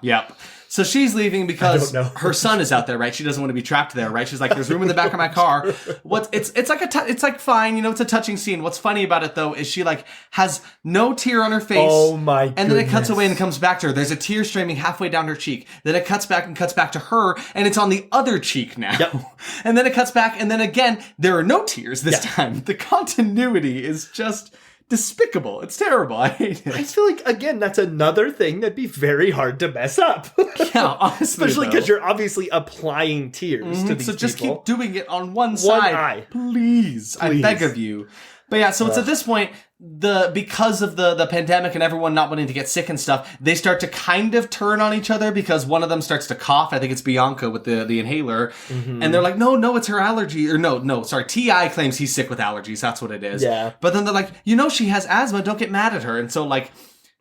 Yep. So she's leaving because her son is out there, right? She doesn't want to be trapped there, right? She's like, "There's room in the back of my car." It's like fine, you know, it's a touching scene. What's funny about it though is she like has no tear on her face. Oh my goodness. And then it cuts away and comes back to her. There's a tear streaming halfway down her cheek. Then it cuts back to her, and it's on the other cheek now. Yep. And then it cuts back, and then again, there are no tears this time. The continuity is just despicable. It's terrible. I hate it. I feel like, again, that's another thing that'd be very hard to mess up. Yeah, honestly, especially because you're obviously applying tears to these people. So just keep doing it on one side. Eye. Please. I beg of you. But yeah, so it's at this point, because of the pandemic and everyone not wanting to get sick and stuff, they start to kind of turn on each other because one of them starts to cough. I think it's Bianca with the inhaler. And they're like, no, it's her allergy. Or sorry, T.I. claims he's sick with allergies. That's what it is. Yeah. But then they're like, she has asthma. Don't get mad at her. And so like,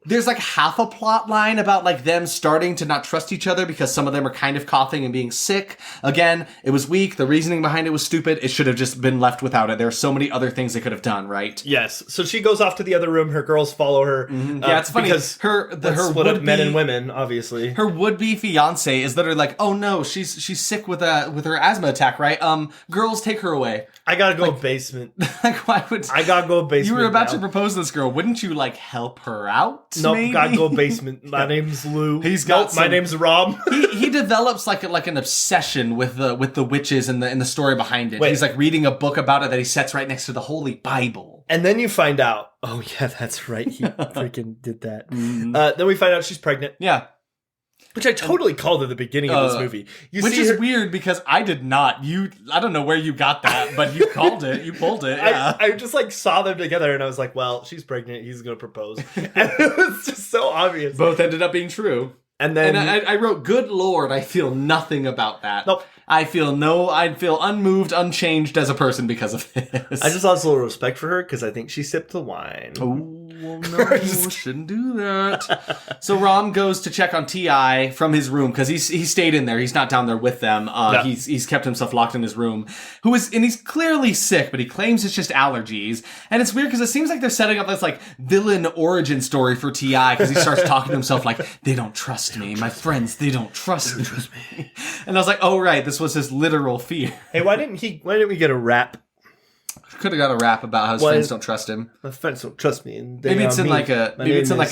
there's like half a plot line about like them starting to not trust each other because some of them are kind of coughing and being sick. Again, it was weak. The reasoning behind it was stupid. It should have just been left without it. There are so many other things they could have done, right? Yes. So she goes off to the other room. Her girls follow her. Yeah, it's funny because her split up men and women, obviously. Her would-be fiance is literally like, oh no, she's sick with her asthma attack, right? Girls, take her away. I gotta go basement. Like, why would I gotta go basement? You were about to propose to this girl. Wouldn't you like help her out? Nope, maybe? gotta go basement. My name's Lou. My name's Rob. he develops like an obsession with the witches and the story behind it. He's like reading a book about it that he sets right next to the Holy Bible. And then you find out, oh yeah, that's right. He freaking did that. Then we find out she's pregnant. Yeah. Which I totally called at the beginning of this movie. Which is weird because I did not. I don't know where you got that, but you called it. You pulled it. Yeah. I just like saw them together and I was like, well, she's pregnant. He's going to propose. And it was just so obvious. Both ended up being true. And then I wrote, good Lord, I feel nothing about that. Nope. I feel unmoved, unchanged as a person because of this. I just lost a little respect for her because I think she sipped the wine. Oh, well, no, shouldn't do that. So Rom goes to check on T.I. from his room because he stayed in there. He's not down there with them. He's kept himself locked in his room. And he's clearly sick, but he claims it's just allergies. And it's weird because it seems like they're setting up this like villain origin story for T.I. because he starts talking to himself like, they don't trust me. My friends, they don't trust me. And I was like, oh right, this was his literal fear. Hey, why didn't we get a rap? Could have got a rap about how his friends don't trust him. My friends don't trust me. And maybe it's in like a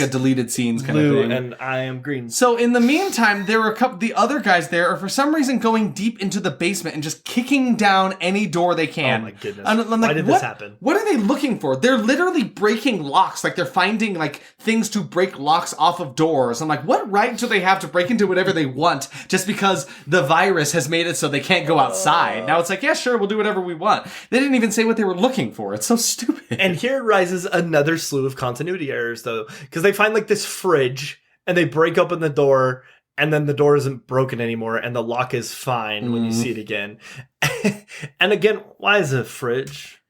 deleted scenes kind of thing. And I am green. So in the meantime, there were the other guys there are for some reason going deep into the basement and just kicking down any door they can. Oh my goodness. I'm like, why did this happen? What are they looking for? They're literally breaking locks. Like they're finding like things to break locks off of doors. I'm like, what right do they have to break into whatever they want just because the virus has made it so they can't go outside? Now it's like, yeah, sure, we'll do whatever we want. They didn't even say what they were looking for. It's so stupid. And here rises another slew of continuity errors, though, because they find like this fridge and they break open the door and then the door isn't broken anymore, and the lock is fine when you see it again. And again, why is it a fridge?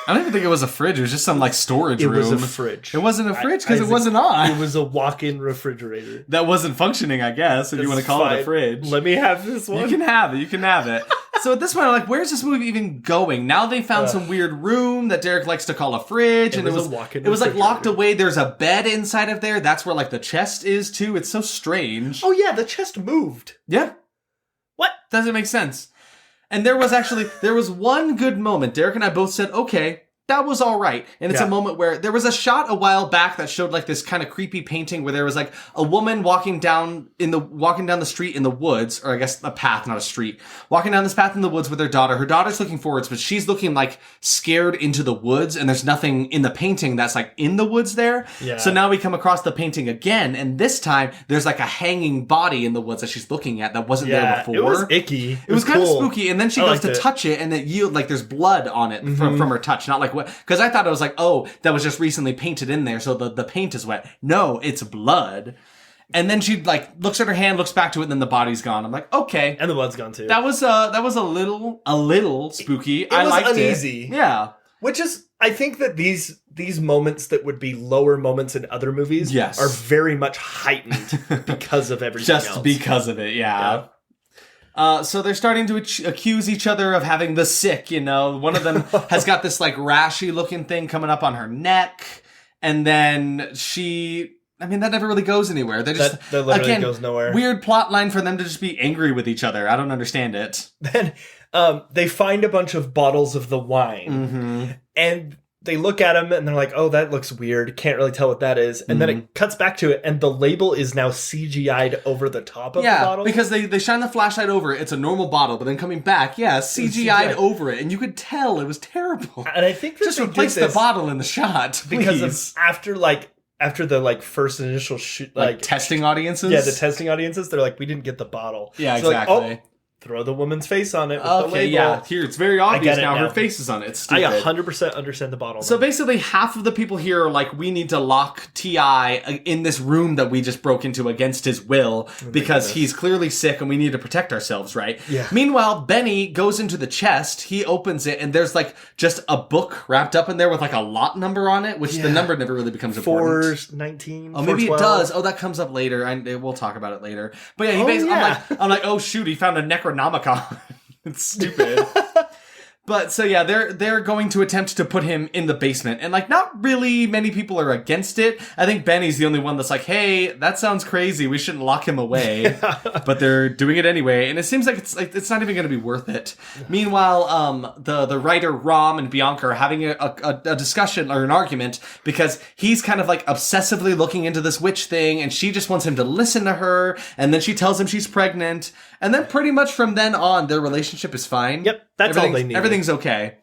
I don't even think it was a fridge. It was just some like storage room. It was a fridge. It wasn't a fridge because it wasn't on. It was a walk-in refrigerator. That wasn't functioning, I guess, if you want to call it a fridge. Let me have this one. You can have it. You can have it. So at this point, I'm like, where's this movie even going? Now they found some weird room that Derek likes to call a fridge. And it was like locked away. There's a bed inside of there. That's where like the chest is too. It's so strange. Oh yeah, the chest moved. Yeah. What? Doesn't make sense. And there was one good moment. Derek and I both said, okay, that was all right. And it's a moment where there was a shot a while back that showed like this kind of creepy painting where there was like a woman walking down the street in the woods, or I guess a path, not a street, walking down this path in the woods with her daughter. Her daughter's looking forwards, but she's looking like scared into the woods, and there's nothing in the painting that's like in the woods there. Yeah. So now we come across the painting again, and this time there's like a hanging body in the woods that she's looking at that wasn't there before. It was icky. It was kind of spooky, and then she goes to touch it, and it yields like there's blood on it from her touch, not like what, because I thought it was like, oh, that was just recently painted in there, so the paint is wet. No, it's blood. And then she like looks at her hand, looks back to it, and then the body's gone. I'm like, okay, and the blood's gone too. That was a little spooky. I liked it. Uneasy. Yeah, which is, I think that these moments that would be lower moments in other movies are very much heightened because of everything else. Just because of it, yeah. So they're starting to accuse each other of having the sick, you know. One of them has got this like rashy looking thing coming up on her neck. And then that never really goes anywhere. They just, that literally goes nowhere. Weird plot line for them to just be angry with each other. I don't understand it. Then they find a bunch of bottles of the wine. And they look at them and they're like, oh, that looks weird. Can't really tell what that is. And then it cuts back to it, and the label is now CGI'd over the top of the bottle. Because they shine the flashlight over it. It's a normal bottle, but then coming back, CGI'd over it. And you could tell it was terrible. And I think that just replace the bottle in the shot, please. Because after the first initial shoot, testing audiences? Yeah, the testing audiences, they're like, we didn't get the bottle. Yeah, so exactly. Throw the woman's face on it with the label. Yeah. Here, it's very obvious now. Her face is on it. It's stupid. I 100% understand the bottle. So basically, half of the people here are like, we need to lock T.I. in this room that we just broke into against his will because he's clearly sick and we need to protect ourselves, right? Yeah. Meanwhile, Benny goes into the chest. He opens it, and there's like just a book wrapped up in there with like a lot number on it, which the number never really becomes important. 419. Oh, maybe it does. Oh, that comes up later. We'll talk about it later. But yeah, I'm like, oh shoot, he found a Necronomicon. It's stupid. But so yeah, they're going to attempt to put him in the basement, and like not really many people are against it. I think Benny's the only one that's like, hey, that sounds crazy. We shouldn't lock him away. But they're doing it anyway, and it seems like it's not even going to be worth it. Meanwhile, the writer Rom and Bianca are having a discussion or an argument because he's kind of like obsessively looking into this witch thing, and she just wants him to listen to her, and then she tells him she's pregnant, and then pretty much from then on, their relationship is fine. Yep, that's all they need. Everything's okay.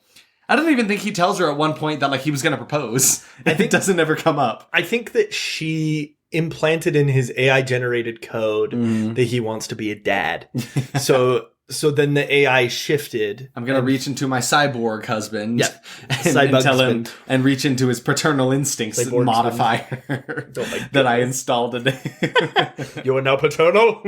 I don't even think he tells her at one point that like he was going to propose. I think it doesn't ever come up. I think that she implanted in his AI generated code that he wants to be a dad. So then the AI shifted. I'm going to reach into my cyborg husband and tell him and reach into his paternal instincts modifier that I installed today. You are now paternal?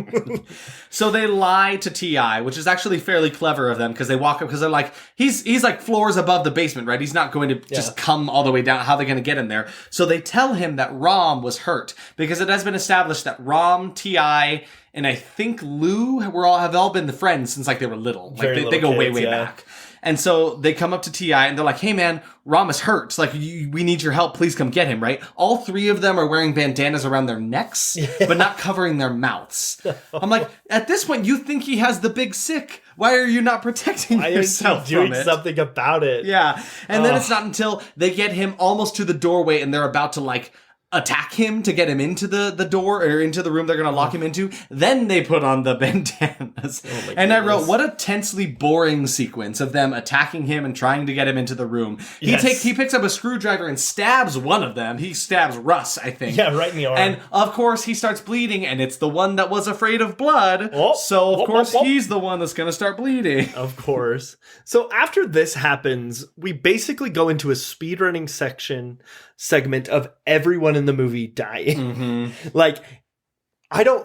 So they lie to T.I., which is actually fairly clever of them because they walk up because they're like, he's like floors above the basement, right? He's not going to just come all the way down. How are they going to get in there? So they tell him that Rom was hurt because it has been established that Rom, T.I., and I think Lou have all been the friends since like they were little. Like they go way back. And so they come up to T.I. and they're like, hey man, Rom is hurt. Like, we need your help. Please come get him, right? All three of them are wearing bandanas around their necks, but not covering their mouths. I'm like, at this point, you think he has the big sick. Why are you not protecting yourself from it? Doing something about it. Yeah. And then it's not until they get him almost to the doorway and they're about to like attack him to get him into the door or into the room they're going to lock him into, then they put on the bandanas. And I wrote, what a tensely boring sequence of them attacking him and trying to get him into the room. He picks up a screwdriver and stabs one of them. He stabs Russ, I think. Yeah, right in the arm. And of course he starts bleeding, and it's the one that was afraid of blood. So of course he's the one that's going to start bleeding. Of course. So after this happens, we basically go into a speedrunning segment of everyone in the movie dying. Like,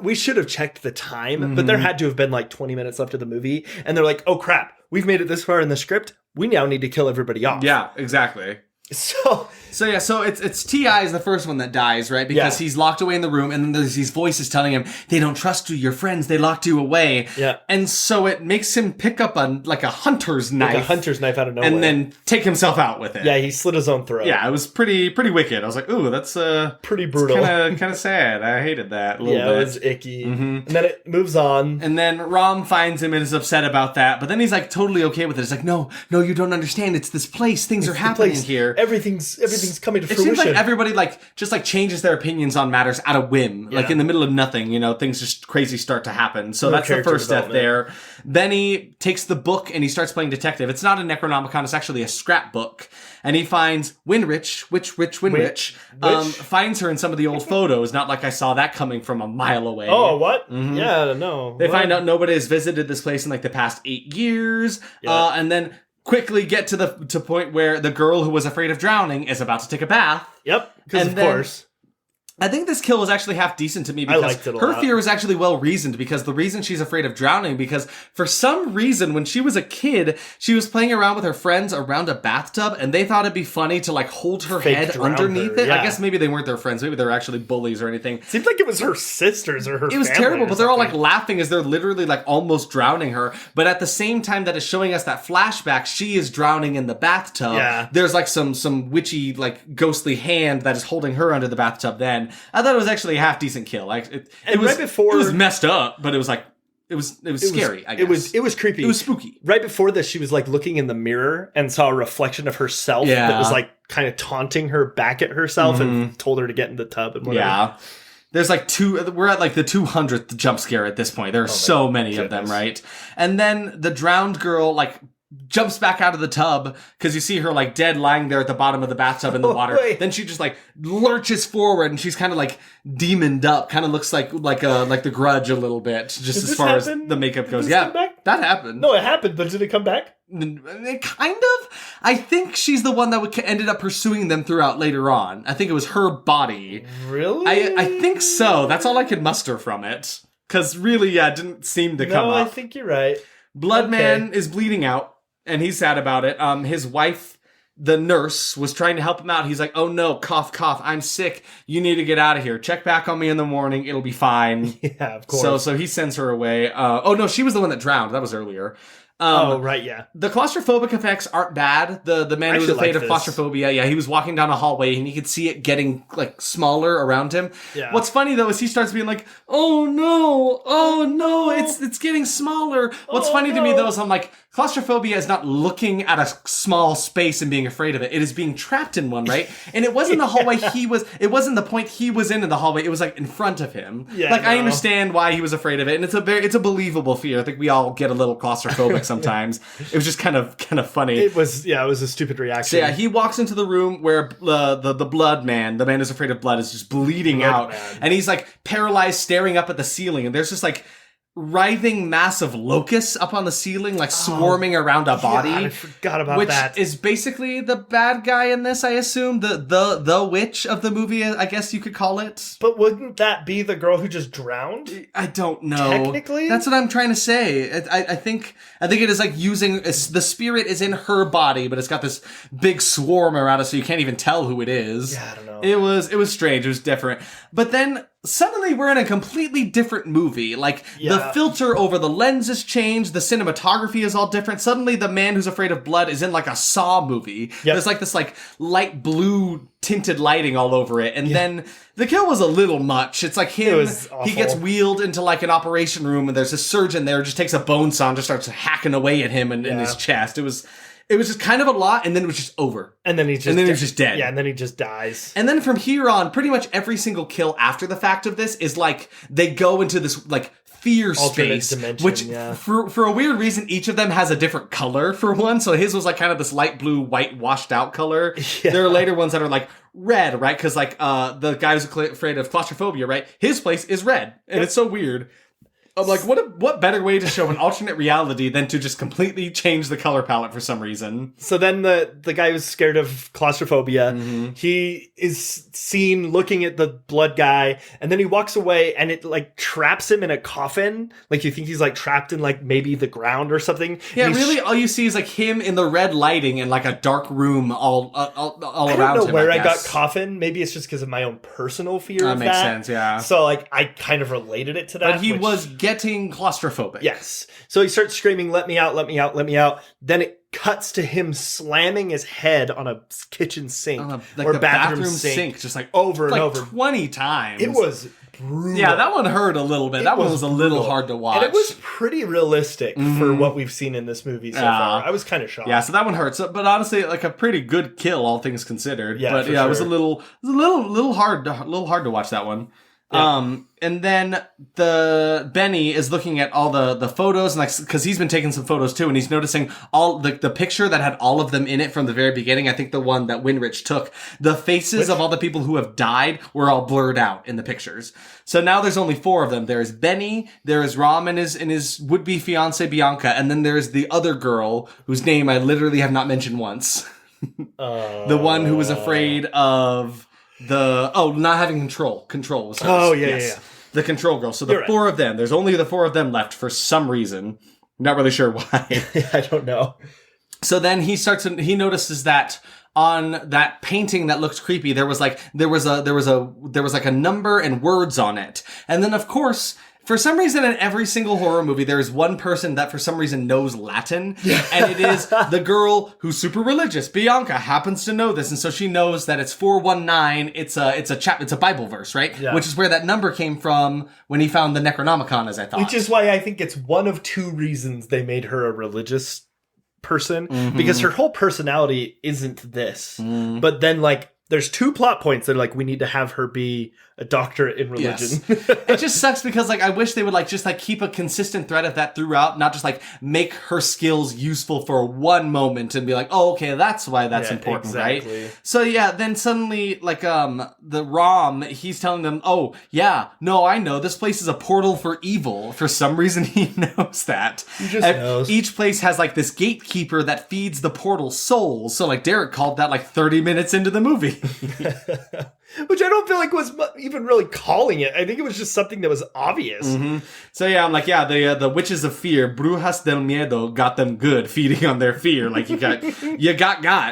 we should have checked the time, but there had to have been like 20 minutes left of the movie. And they're like, oh crap, we've made it this far in the script. We now need to kill everybody off. Yeah, exactly. So it's T.I. is the first one that dies, right? Because he's locked away in the room, and then there's these voices telling him, they don't trust you, your friends, they locked you away. Yeah. And so it makes him pick up a hunter's knife. Like a hunter's knife out of nowhere. And then take himself out with it. Yeah, he slit his own throat. Yeah, it was pretty wicked. I was like, ooh, that's pretty brutal. Kind of sad. I hated that a little bit. Yeah, it was icky. And then it moves on. And then Rom finds him and is upset about that, but then he's like totally okay with it. It's like, no, you don't understand. It's this place. Things are happening here. Everything's coming to fruition. It seems like everybody just changes their opinions on matters at a whim. Like in the middle of nothing, things just crazy start to happen. So that's the first step there. Then he takes the book and he starts playing detective. It's not a Necronomicon, it's actually a scrapbook. And he finds Wrenrich, finds her in some of the old photos. Not like I saw that coming from a mile away. Oh, what? Yeah, no. They find out nobody has visited this place in like the past 8 years. And then quickly get to the point where the girl who was afraid of drowning is about to take a bath. Yep, because of course. I think this kill was actually half decent to me because her fear was actually well reasoned, because the reason she's afraid of drowning, because for some reason when she was a kid, she was playing around with her friends around a bathtub and they thought it'd be funny to hold her head underneath it. Yeah. I guess maybe they weren't their friends. Maybe they were actually bullies or anything. Seemed like it was her sisters or her It was terrible, but they're all laughing as they're literally almost drowning her. But at the same time that is showing us that flashback, she is drowning in the bathtub. Yeah. There's some witchy ghostly hand that is holding her under the bathtub then. I thought it was actually a half decent kill. It was messed up, but it was scary. I guess it was creepy. It was spooky. Right before this, she was looking in the mirror and saw a reflection of herself that was kind of taunting her back at herself and told her to get in the tub and whatever. Yeah. There's we're at the 200th jump scare at this point. There are so many of them, right? And then the drowned girl jumps back out of the tub because you see her dead lying there at the bottom of the bathtub in the water. Wait. Then she just lurches forward and she's kind of demoned up. Kind of looks like the Grudge a little bit, just as far as the makeup goes. Yeah, that happened. No, it happened, but did it come back? Kind of. I think she's the one that ended up pursuing them throughout later on. I think it was her body. Really? I think so. That's all I could muster from it. Because really, it didn't seem to come up. No, I think you're right. Bloodman is bleeding out. And he's sad about it. His wife, the nurse, was trying to help him out. He's like, oh no, cough, cough, I'm sick. You need to get out of here. Check back on me in the morning. It'll be fine. Yeah, of course. So he sends her away. Oh no, she was the one that drowned. That was earlier. Right, yeah. The claustrophobic effects aren't bad. The man who was afraid of claustrophobia, he was walking down a hallway and you could see it getting smaller around him. Yeah. What's funny though is he starts being like, oh no, it's getting smaller. What's funny to me though is I'm like, claustrophobia is not looking at a small space and being afraid of it. It is being trapped in one, right? And it wasn't the hallway it wasn't the point he was in the hallway. It was in front of him. Yeah, I understand why he was afraid of it. And it's a believable fear. I think we all get a little claustrophobic sometimes. It was just kind of funny. It was a stupid reaction. So he walks into the room where the blood man, the man who's afraid of blood, is just bleeding out. Man. And he's paralyzed, staring up at the ceiling. And there's just writhing mass of locusts up on the ceiling, swarming around a body. I forgot about that. Which is basically the bad guy in this, I assume. The witch of the movie, I guess you could call it. But wouldn't that be the girl who just drowned? I don't know. Technically? That's what I'm trying to say. I think it is using... The spirit is in her body, but it's got this big swarm around it, so you can't even tell who it is. Yeah, I don't know. It was strange. It was different. But then... Suddenly we're in a completely different movie. The filter over the lens has changed. The cinematography is all different. Suddenly the man who's afraid of blood is in a Saw movie. Yep. There's this light blue tinted lighting all over it. And then the kill was a little much. It's him, he gets wheeled into an operation room and there's a surgeon there who just takes a bone saw and just starts hacking away at him in his chest. It was just kind of a lot, and then it was just over. And then he was just dead. Yeah, and then he just dies. And then from here on, pretty much every single kill after the fact of this is they go into this fear alternate space, dimension, which for a weird reason, each of them has a different color for one. So his was kind of this light blue, white, washed out color. Yeah. There are later ones that are red, right? Because the guy who's afraid of claustrophobia, right? His place is red, and it's so weird. I'm like, what better way to show an alternate reality than to just completely change the color palette for some reason? So then the guy who's scared of claustrophobia, he is seen looking at the blood guy, and then he walks away, and it like traps him in a coffin. Like you think he's like trapped in like maybe the ground or something. Yeah, really, all you see is like him in the red lighting in like a dark room all around him. I don't know where I got coffin. Maybe it's just because of my own personal fear of that. That makes sense, yeah. So like I kind of related it to that. But he was getting claustrophobic. Yes. So he starts screaming, "Let me out, let me out, let me out." Then it cuts to him slamming his head on a kitchen sink like or the bathroom sink, just like over and like over 20 times. It was brutal. Yeah, that one hurt a little bit. That one was a little hard to watch. And it was pretty realistic for what we've seen in this movie so far. I was kind of shocked. Yeah, so that one hurts. But honestly, like a pretty good kill, all things considered. Yeah, but yeah, sure. it was a little hard to watch that one. Yeah. And then Benny is looking at all the photos, and like, cause he's been taking some photos too, and he's noticing all the picture that had all of them in it from the very beginning. I think the one that Wrenrich took, the faces of all the people who have died were all blurred out in the pictures. So now there's only 4 of them. There's Benny, there is Ram and his would-be fiance Bianca, and then there's the other girl whose name I literally have not mentioned once. The one who was afraid of not having control. Control was hers. Oh, yeah. The control girl. So the 4 of them. There's only the 4 of them left for some reason. Not really sure why. I don't know. So then he notices that on that painting that looked creepy, there was like a number and words on it. And then of course, for some reason, in every single horror movie, there is one person that for some reason knows Latin, and it is the girl who's super religious. Bianca happens to know this, and so she knows that it's 419. It's a Bible verse, right? Yeah. Which is where that number came from when he found the Necronomicon, as I thought. Which is why I think it's one of 2 reasons they made her a religious person, because her whole personality isn't this. But then, like, there's 2 plot points that are like, we need to have her be a doctorate in religion. Yes. It just sucks because like I wish they would like just like keep a consistent thread of that throughout, not just like make her skills useful for one moment and be like, oh, okay, that's why that's important, exactly. Right? So yeah, then suddenly like the Ram, he's telling them, oh yeah, no, I know this place is a portal for evil. For some reason he knows that. He just knows. Each place has like this gatekeeper that feeds the portal souls. So like Derek called that like 30 minutes into the movie. Which I don't feel like was even really calling it. I think it was just something that was obvious. So yeah, I'm like, yeah, the witches of fear, Brujas del Miedo, got them good, feeding on their fear. Like you got,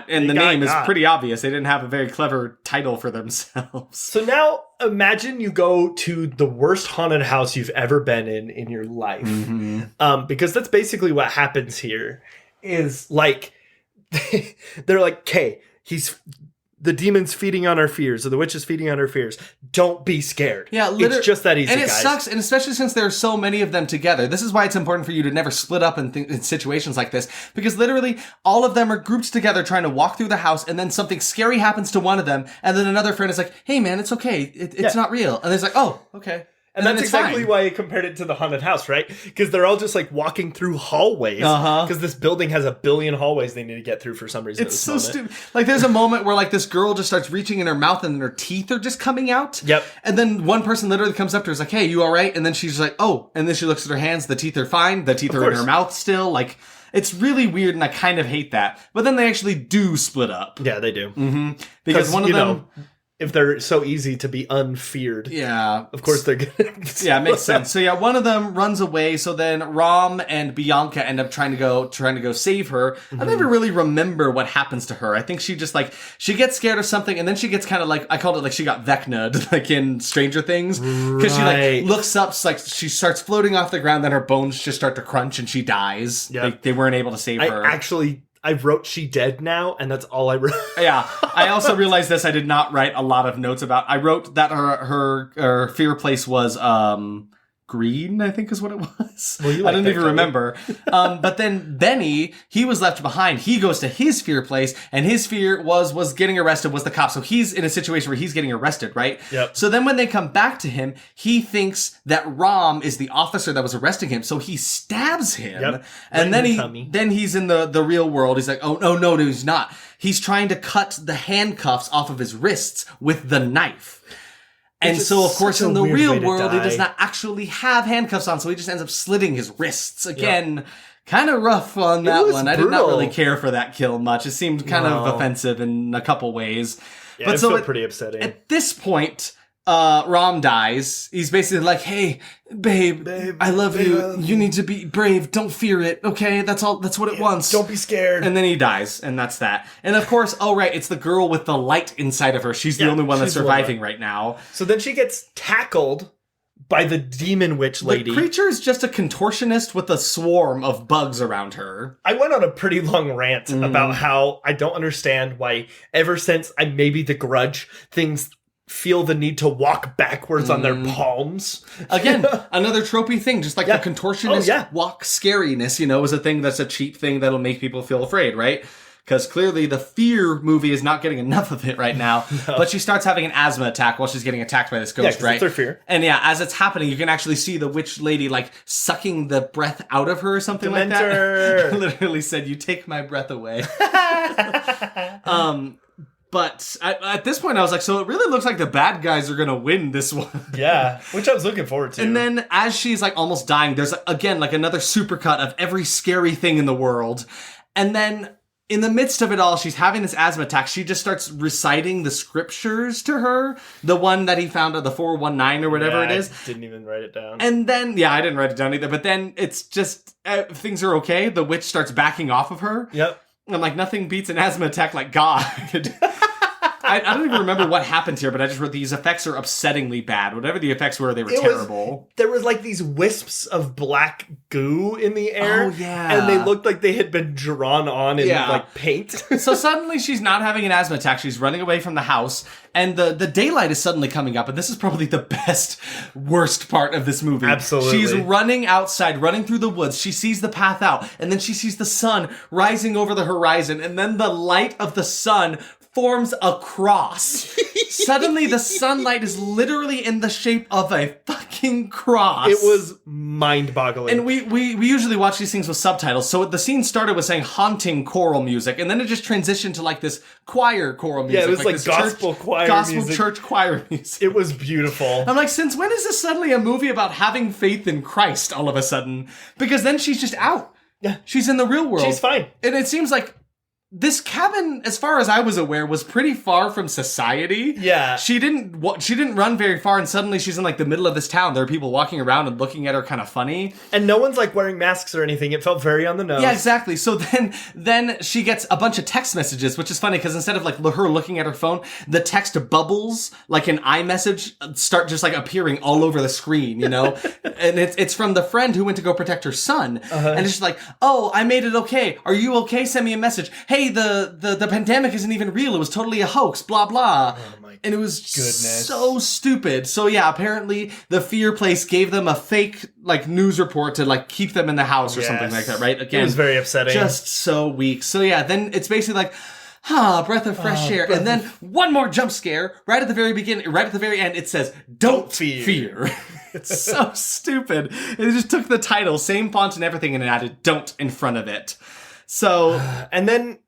and the name is pretty obvious. They didn't have a very clever title for themselves. So now imagine you go to the worst haunted house you've ever been in your life. Because that's basically what happens here is like, they're like, okay, the demon's feeding on our fears, or the witch is feeding on our fears. Don't be scared. Yeah, it's just that easy, and it guys. sucks, and especially since there are so many of them together. This is why it's important for you to never split up in situations like this, because literally all of them are grouped together trying to walk through the house, and then something scary happens to one of them, and then another friend is like, hey man, it's okay. It's not real. And it's like, oh, okay. And that's exactly why I compared it to the haunted house, right? Because they're all just like walking through hallways. Because this building has 1 billion hallways they need to get through for some reason. It's so stupid. Like there's a moment where like this girl just starts reaching in her mouth and her teeth are just coming out. Yep. And then one person literally comes up to her and is like, hey, you all right? And then she's like, oh. And then she looks at her hands. The teeth are fine. The teeth are in her mouth still. Like it's really weird, and I kind of hate that. But then they actually do split up. Yeah, they do. Because one of them... if they're so easy to be unfeared. Yeah. Of course they're gonna... Yeah, it makes sense. So yeah, one of them runs away, so then Ram and Bianca end up trying to go save her. I never really remember what happens to her. I think she just like, she gets scared of something, and then she gets kind of like, I called it like she got Vecna'd, like in Stranger Things. Because she like looks up, like she starts floating off the ground, then her bones just start to crunch and she dies. Yep. They weren't able to save her. I wrote she dead now, and that's all I wrote. Yeah. I also realized this. I did not write a lot of notes about. I wrote that her fear place was green, I think is what it was. Well, I don't even remember. But then Benny, he was left behind. He goes to his fear place, and his fear was getting arrested, was the cop. So he's in a situation where he's getting arrested, right? Yep. So then when they come back to him, he thinks that Ram is the officer that was arresting him. So he stabs him. Yep. And then he's in the real world. He's like, oh, no, he's not. He's trying to cut the handcuffs off of his wrists with the knife. And so, of course, such a in the weird real way to world, he die. does not actually have handcuffs on, so he just ends up slitting his wrists. Again, kind of rough on that was one. I did not brutal. really care for that kill much. It seemed kind of offensive in a couple ways. Yeah, But it so felt pretty upsetting. At this point, Rom dies. He's basically like, hey, babe, I love you. You need to be brave. Don't fear it. Okay, that's what it wants. Don't be scared. And then he dies, and that's that. And of course, it's the girl with the light inside of her. She's the only one that's she's the one. surviving right now. So then she gets tackled by the demon witch lady. The creature is just a contortionist with a swarm of bugs around her. I went on a pretty long rant about how I don't understand why ever since I maybe The Grudge, things feel the need to walk backwards on their palms. Again, another tropey thing, just like the contortionist walk scariness, is a thing that's a cheap thing that'll make people feel afraid, right? Because clearly the Fear movie is not getting enough of it right now. No. But she starts having an asthma attack while she's getting attacked by this ghost, right? It's her fear. And as it's happening, you can actually see the witch lady like sucking the breath out of her or something like that. Literally said, "You take my breath away." But at this point, I was like, so it really looks like the bad guys are going to win this one. Yeah, which I was looking forward to. And then as she's like almost dying, there's again like another supercut of every scary thing in the world. And then in the midst of it all, she's having this asthma attack. She just starts reciting the scriptures to her. The one that he found, the 419 or whatever it is. I didn't even write it down. And then, I didn't write it down either. But then it's just, things are okay. The witch starts backing off of her. Yep. I'm like, nothing beats an asthma attack like God. I don't even remember what happened here, but I just wrote these effects are upsettingly bad. Whatever the effects were, they were terrible. There was like these wisps of black goo in the air. Oh, yeah. And they looked like they had been drawn on in like paint. So suddenly she's not having an asthma attack. She's running away from the house. And the daylight is suddenly coming up. And this is probably the worst part of this movie. Absolutely. She's running outside, running through the woods. She sees the path out. And then she sees the sun rising over the horizon. And then the light of the sun forms a cross. Suddenly, the sunlight is literally in the shape of a fucking cross. It was mind-boggling. And we usually watch these things with subtitles. So the scene started with saying haunting choral music, and then it just transitioned to like this choir choral music. Yeah, it was like gospel church choir music. It was beautiful. I'm like, since when is this suddenly a movie about having faith in Christ all of a sudden? Because then she's just out. Yeah. She's in the real world. She's fine. And it seems like this cabin, as far as I was aware, was pretty far from society. Yeah. She didn't run very far, and suddenly she's in like the middle of this town. There are people walking around and looking at her kind of funny. And no one's like wearing masks or anything. It felt very on the nose. Yeah, exactly. So then she gets a bunch of text messages, which is funny because instead of like her looking at her phone, the text bubbles like an iMessage start just like appearing all over the screen, And it's from the friend who went to go protect her son. And it's just like, oh, I made it okay. Are you okay? Send me a message. Hey, the pandemic isn't even real. It was totally a hoax, blah, blah. Oh my and it was goodness. So stupid. So yeah, apparently the Fear place gave them a fake like news report to like keep them in the house or something like that, right? Again, it was very upsetting. Just so weak. So yeah, then it's basically like, breath of fresh air. And then one more jump scare right at the very beginning, right at the very end. It says, don't fear. It's so stupid. It just took the title, same font and everything, and it added don't in front of it. So, and then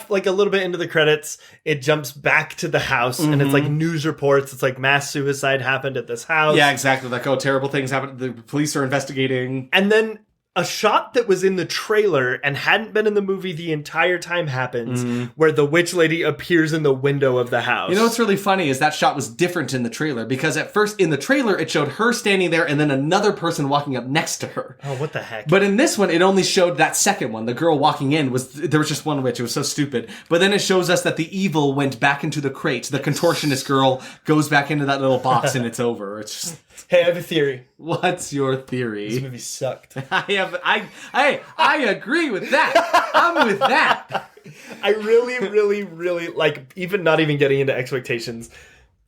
like a little bit into the credits, it jumps back to the house and it's like news reports. It's like mass suicide happened at this house. Yeah, exactly. Like, terrible things happened. The police are investigating. And then a shot that was in the trailer and hadn't been in the movie the entire time happens where the witch lady appears in the window of the house. You know what's really funny is that shot was different in the trailer because at first in the trailer it showed her standing there and then another person walking up next to her. Oh, what the heck? But in this one it only showed that second one. The girl walking in there was just one witch. It was so stupid. But then it shows us that the evil went back into the crate. The contortionist girl goes back into that little box and it's over. It's just... Hey, I have a theory. What's your theory? This movie sucked. I agree with that. I'm with that. I really, really, really, like, even not even getting into expectations,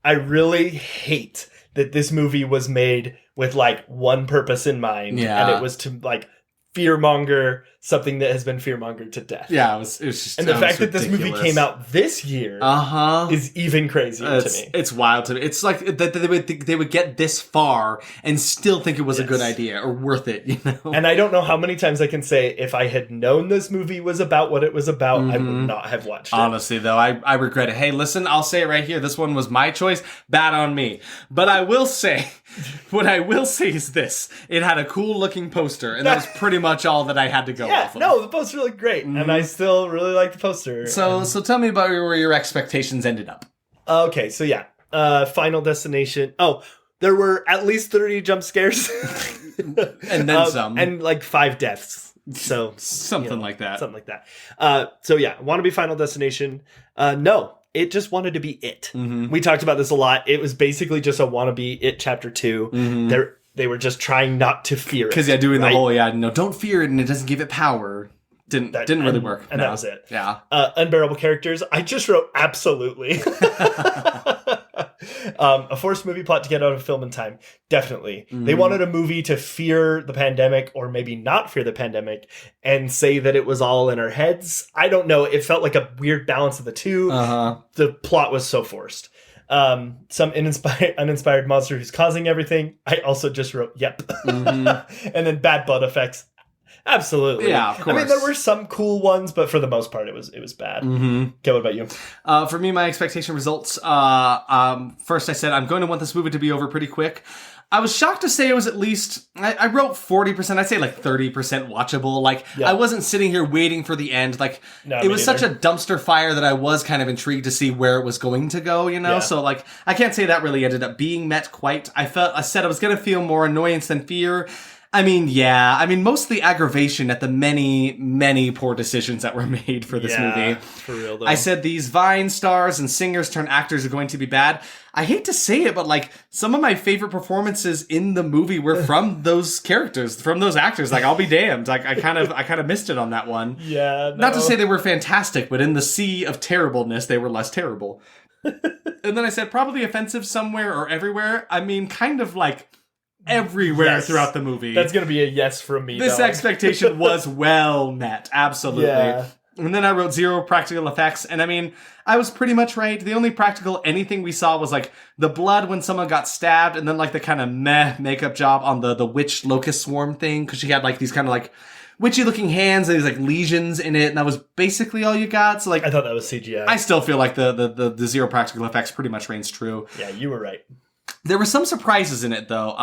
I really hate that this movie was made with, like, one purpose in mind. Yeah. And it was to, like, fearmonger something that has been fearmongered to death. Yeah, it was just, and the fact that ridiculous. this movie came out this year is even crazier to me. It's wild to me. It's like that they would get this far and still think it was a good idea or worth it, you know? And I don't know how many times I can say, if I had known this movie was about what it was about, I would not have watched it. Honestly, though, I regret it. Hey, listen, I'll say it right here. This one was my choice. Bad on me. But I will say, what I will say is this. It had a cool looking poster, and that was pretty much all that I had to go off of. No, the poster looked great, and I still really like the poster. So tell me about where your expectations ended up. Okay, so yeah. Final Destination. Oh, there were at least 30 jump scares. And then some. And like 5 deaths. So something like that. Something like that. So yeah, wannabe Final Destination. No, it just wanted to be it. We talked about this a lot. It was basically just a wannabe It Chapter 2. They were just trying not to fear it. Because doing the whole, don't fear it and it doesn't give it power. Didn't really work. And that was it. Yeah. Unbearable characters. I just wrote absolutely. A forced movie plot to get out of film in time. Definitely. They wanted a movie to fear the pandemic, or maybe not fear the pandemic, and say that it was all in our heads. I don't know. It felt like a weird balance of the two. The plot was so forced. Some uninspired monster who's causing everything. I also just wrote, yep. And then bad blood effects. Absolutely. Yeah, of course. I mean, there were some cool ones, but for the most part, it was bad. Okay, what about you? For me, my expectation results. First, I said I'm going to want this movie to be over pretty quick. I was shocked to say it was at least, I wrote 40%, I'd say like 30% watchable. Like, I wasn't sitting here waiting for the end. Like, it was such a dumpster fire that I was kind of intrigued to see where it was going to go, you know? So, like, I can't say that really ended up being met quite. I said I was going to feel more annoyance than fear. I mean, mostly aggravation at the many, many poor decisions that were made for this movie. For real, though. I said these Vine stars and singers turned actors are going to be bad. I hate to say it, but like some of my favorite performances in the movie were from those characters, from those actors. Like, I'll be damned. Like, I kind of missed it on that one. Yeah. No. Not to say they were fantastic, but in the sea of terribleness, they were less terrible. And then I said probably offensive somewhere or everywhere. I mean, kind of like everywhere throughout the movie. That's going to be a yes from me. This expectation was well met. Absolutely. Yeah. And then I wrote 0 practical effects. And I mean, I was pretty much right. The only practical anything we saw was like the blood when someone got stabbed, and then like the kind of meh makeup job on the witch locust swarm thing. Cause she had like these kind of like witchy looking hands and these like lesions in it. And that was basically all you got. So like, I thought that was CGI. I still feel like the 0 practical effects pretty much reigns true. Yeah, you were right. There were some surprises in it, though.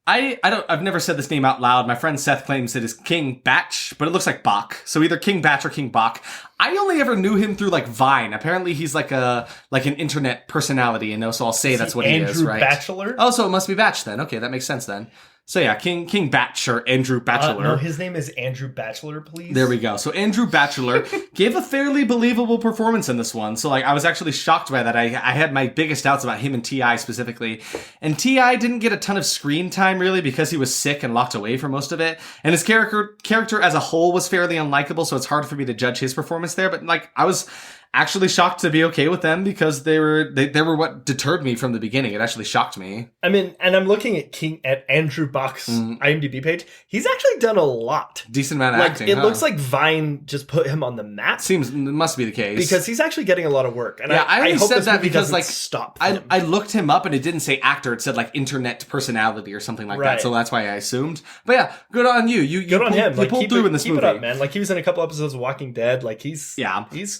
I've never said this name out loud. My friend Seth claims it is King Batch, but it looks like Bach. So either King Batch or King Bach. I only ever knew him through like Vine. Apparently he's like an internet personality, you know, so I'll say that's what he is, right? Andrew Batchelor? Oh, so it must be Batch then. Okay, that makes sense then. So yeah, King Batch or Andrew Batchelor. No, his name is Andrew Batchelor, please. There we go. So Andrew Batchelor gave a fairly believable performance in this one. So like I was actually shocked by that. I had my biggest doubts about him and T.I. specifically. And T.I. didn't get a ton of screen time really because he was sick and locked away for most of it. And his character as a whole was fairly unlikable, so it's hard for me to judge his performance there. But like I was actually shocked to be okay with them because they were what deterred me from the beginning. It actually shocked me. I mean, and I'm looking at Andrew Bach's IMDb page. He's actually done a lot. Decent amount of acting. It looks like Vine just put him on the map. Must be the case because he's actually getting a lot of work. And yeah, I only hope said that because like stop. I looked him up and it didn't say actor. It said like internet personality or something like that. So that's why I assumed. But yeah, good on you. You good on him. You pulled through in this movie. Keep it up, man. Like he was in a couple episodes of Walking Dead. Like he's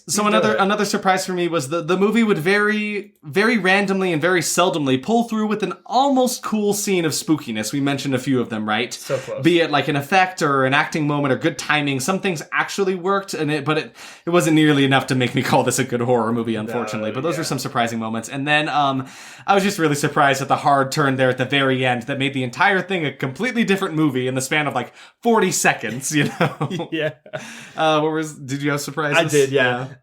so another surprise for me was the movie would very, very randomly and very seldomly pull through with an almost cool scene of spookiness. We mentioned a few of them, right? So close. Be it like an effect or an acting moment or good timing. Some things actually worked, but it wasn't nearly enough to make me call this a good horror movie, unfortunately. But those were some surprising moments. And then I was just really surprised at the hard turn there at the very end that made the entire thing a completely different movie in the span of like 40 seconds, you know? Yeah. Did you have surprises? I did, yeah.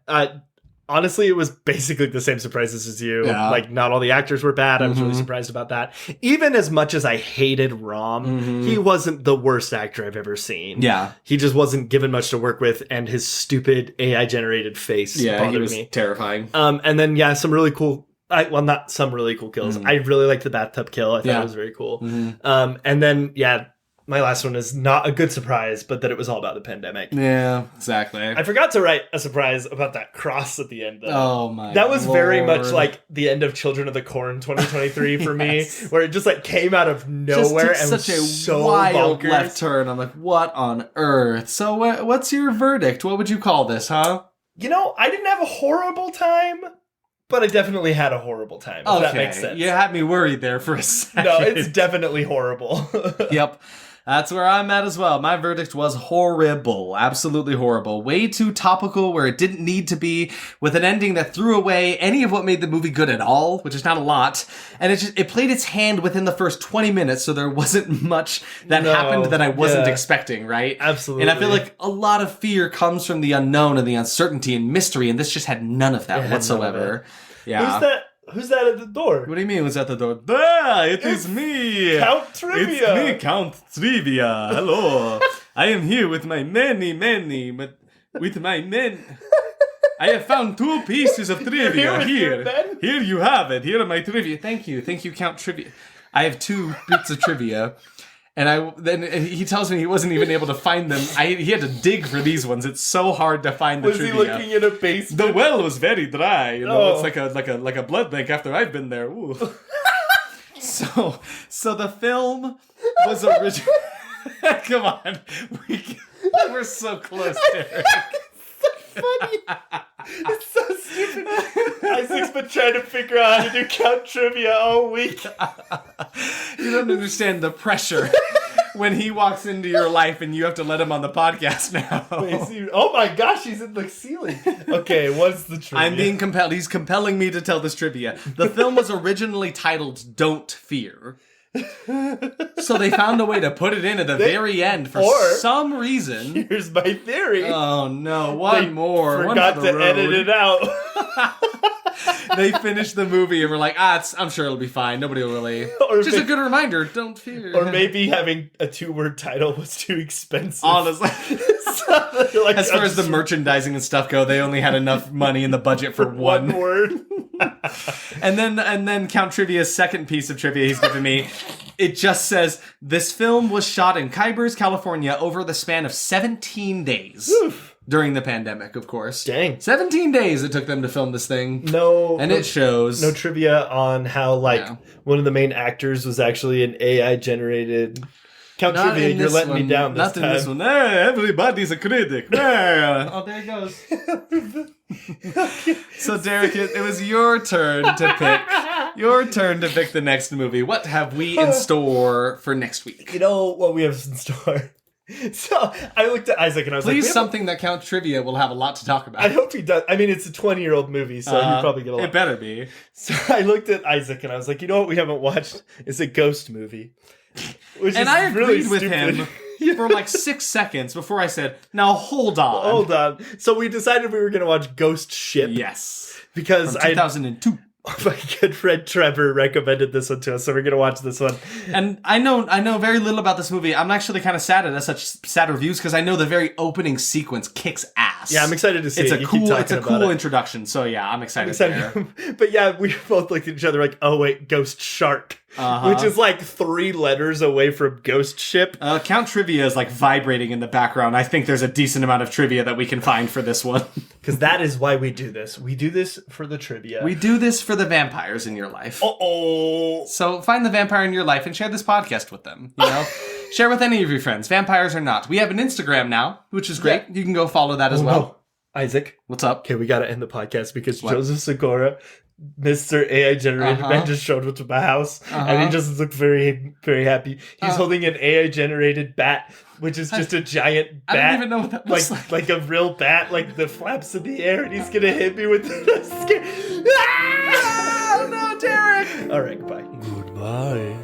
Honestly, it was basically the same surprises as you. Yeah. Like, not all the actors were bad. I was really surprised about that. Even as much as I hated Rom, he wasn't the worst actor I've ever seen. Yeah. He just wasn't given much to work with, and his stupid AI-generated face bothered me. Terrifying. And then, some really cool... not some really cool kills. I really liked the bathtub kill. I thought it was very cool. And then, my last one is not a good surprise, but that it was all about the pandemic. Yeah, exactly. I forgot to write a surprise about that cross at the end, though. Oh my That was Lord. very much like the end of Children of the Corn 2023 for Yes. me, where it just like came out of nowhere just took and such was a so wild bonkers. left turn. I'm like, what on earth? So what's your verdict? What would you call this, huh? You know, I didn't have a horrible time, but I definitely had a horrible time, if that makes sense. You had me worried there for a second. No, it's definitely horrible. Yep. That's where I'm at as well. My verdict was horrible. Absolutely horrible. Way too topical where it didn't need to be, with an ending that threw away any of what made the movie good at all, which is not a lot. And it played its hand within the first 20 minutes, so there wasn't much that happened that I wasn't expecting, right? Absolutely. And I feel like a lot of fear comes from the unknown and the uncertainty and mystery, and this just had none of that whatsoever. Yeah. Who's that at the door? What do you mean, who's at the door? It is me! Count Trivia! It's me, Count Trivia. Hello. I am here with my with my men. I have found 2 pieces of trivia here. Here you have it. Here are my trivia. Thank you, Count Trivia. I have 2 bits of trivia. And then he tells me he wasn't even able to find them. He had to dig for these ones. It's so hard to find the trivia. Was he looking in a basement? The well was very dry. You know, it's like a blood bank after I've been there. Ooh. So the film was original. Come on, we're so close, Derek. Funny. It's so stupid. Isaac's been trying to figure out how to do Count Trivia all week. You don't understand the pressure when he walks into your life and you have to let him on the podcast now. Wait, oh my gosh, he's in the ceiling. Okay, what's the trivia? I'm being compelled. He's compelling me to tell this trivia. The film was originally titled Don't Fear. So they found a way to put it in at the very end for some reason. Here's my theory. Oh no, one more. Forgot to edit it out. They finished the movie and were like, I'm sure it'll be fine. Nobody will really. Just a good reminder, don't fear. Or maybe having a 2-word title was too expensive. Honestly. Like, as far as the merchandising and stuff go, they only had enough money in the budget for one word. And then Count Trivia's second piece of trivia he's given me, it just says, this film was shot in Kybers, California over the span of 17 days. Oof. During the pandemic, of course. Dang. 17 days it took them to film this thing. It shows. No trivia on how, one of the main actors was actually an AI-generated... Count Trivia, you're letting me down this time. Not in this one. Hey, everybody's a critic. Oh, there he goes. So, Derek, it was your turn to pick. Your turn to pick the next movie. What have we in store for next week? You know what we have in store? So, I looked at Isaac and I was like... Please, something that Count Trivia will have a lot to talk about. I hope he does. I mean, it's a 20-year-old movie, so you probably get a lot. It better be. So, I looked at Isaac and I was like, you know what we haven't watched? It's a ghost movie. And I agreed with him for like 6 seconds before I said, now hold on. Hold on. So we decided we were going to watch Ghost Ship. Yes. Because from 2002. My good friend Trevor recommended this one to us, so we're going to watch this one. And I know very little about this movie. I'm actually kind of sad it has such sad reviews because I know the very opening sequence kicks ass. Yeah, I'm excited to see it. It's a cool introduction, so yeah, I'm excited. There. But yeah, we both looked at each other like, oh wait, Ghost Shark. Which is like 3 letters away from Ghost Ship. Count Trivia is like vibrating in the background. I think there's a decent amount of trivia that we can find for this one. Because that is why we do this. We do this for the trivia. We do this for the vampires in your life. Uh-oh. So find the vampire in your life and share this podcast with them. You know, share with any of your friends, vampires or not. We have an Instagram now, which is great. Yeah. You can go follow that as well. No. Isaac, what's up? Okay, we got to end the podcast because Joseph Segura, Mr. AI generated man, just showed up to my house and he just looked very, very happy. He's holding an AI generated bat, which is just a giant bat. I don't even know what that looks like. Like a real bat, like the flaps in the air, and he's gonna hit me with it. Oh no, Derek! All right, goodbye. Goodbye.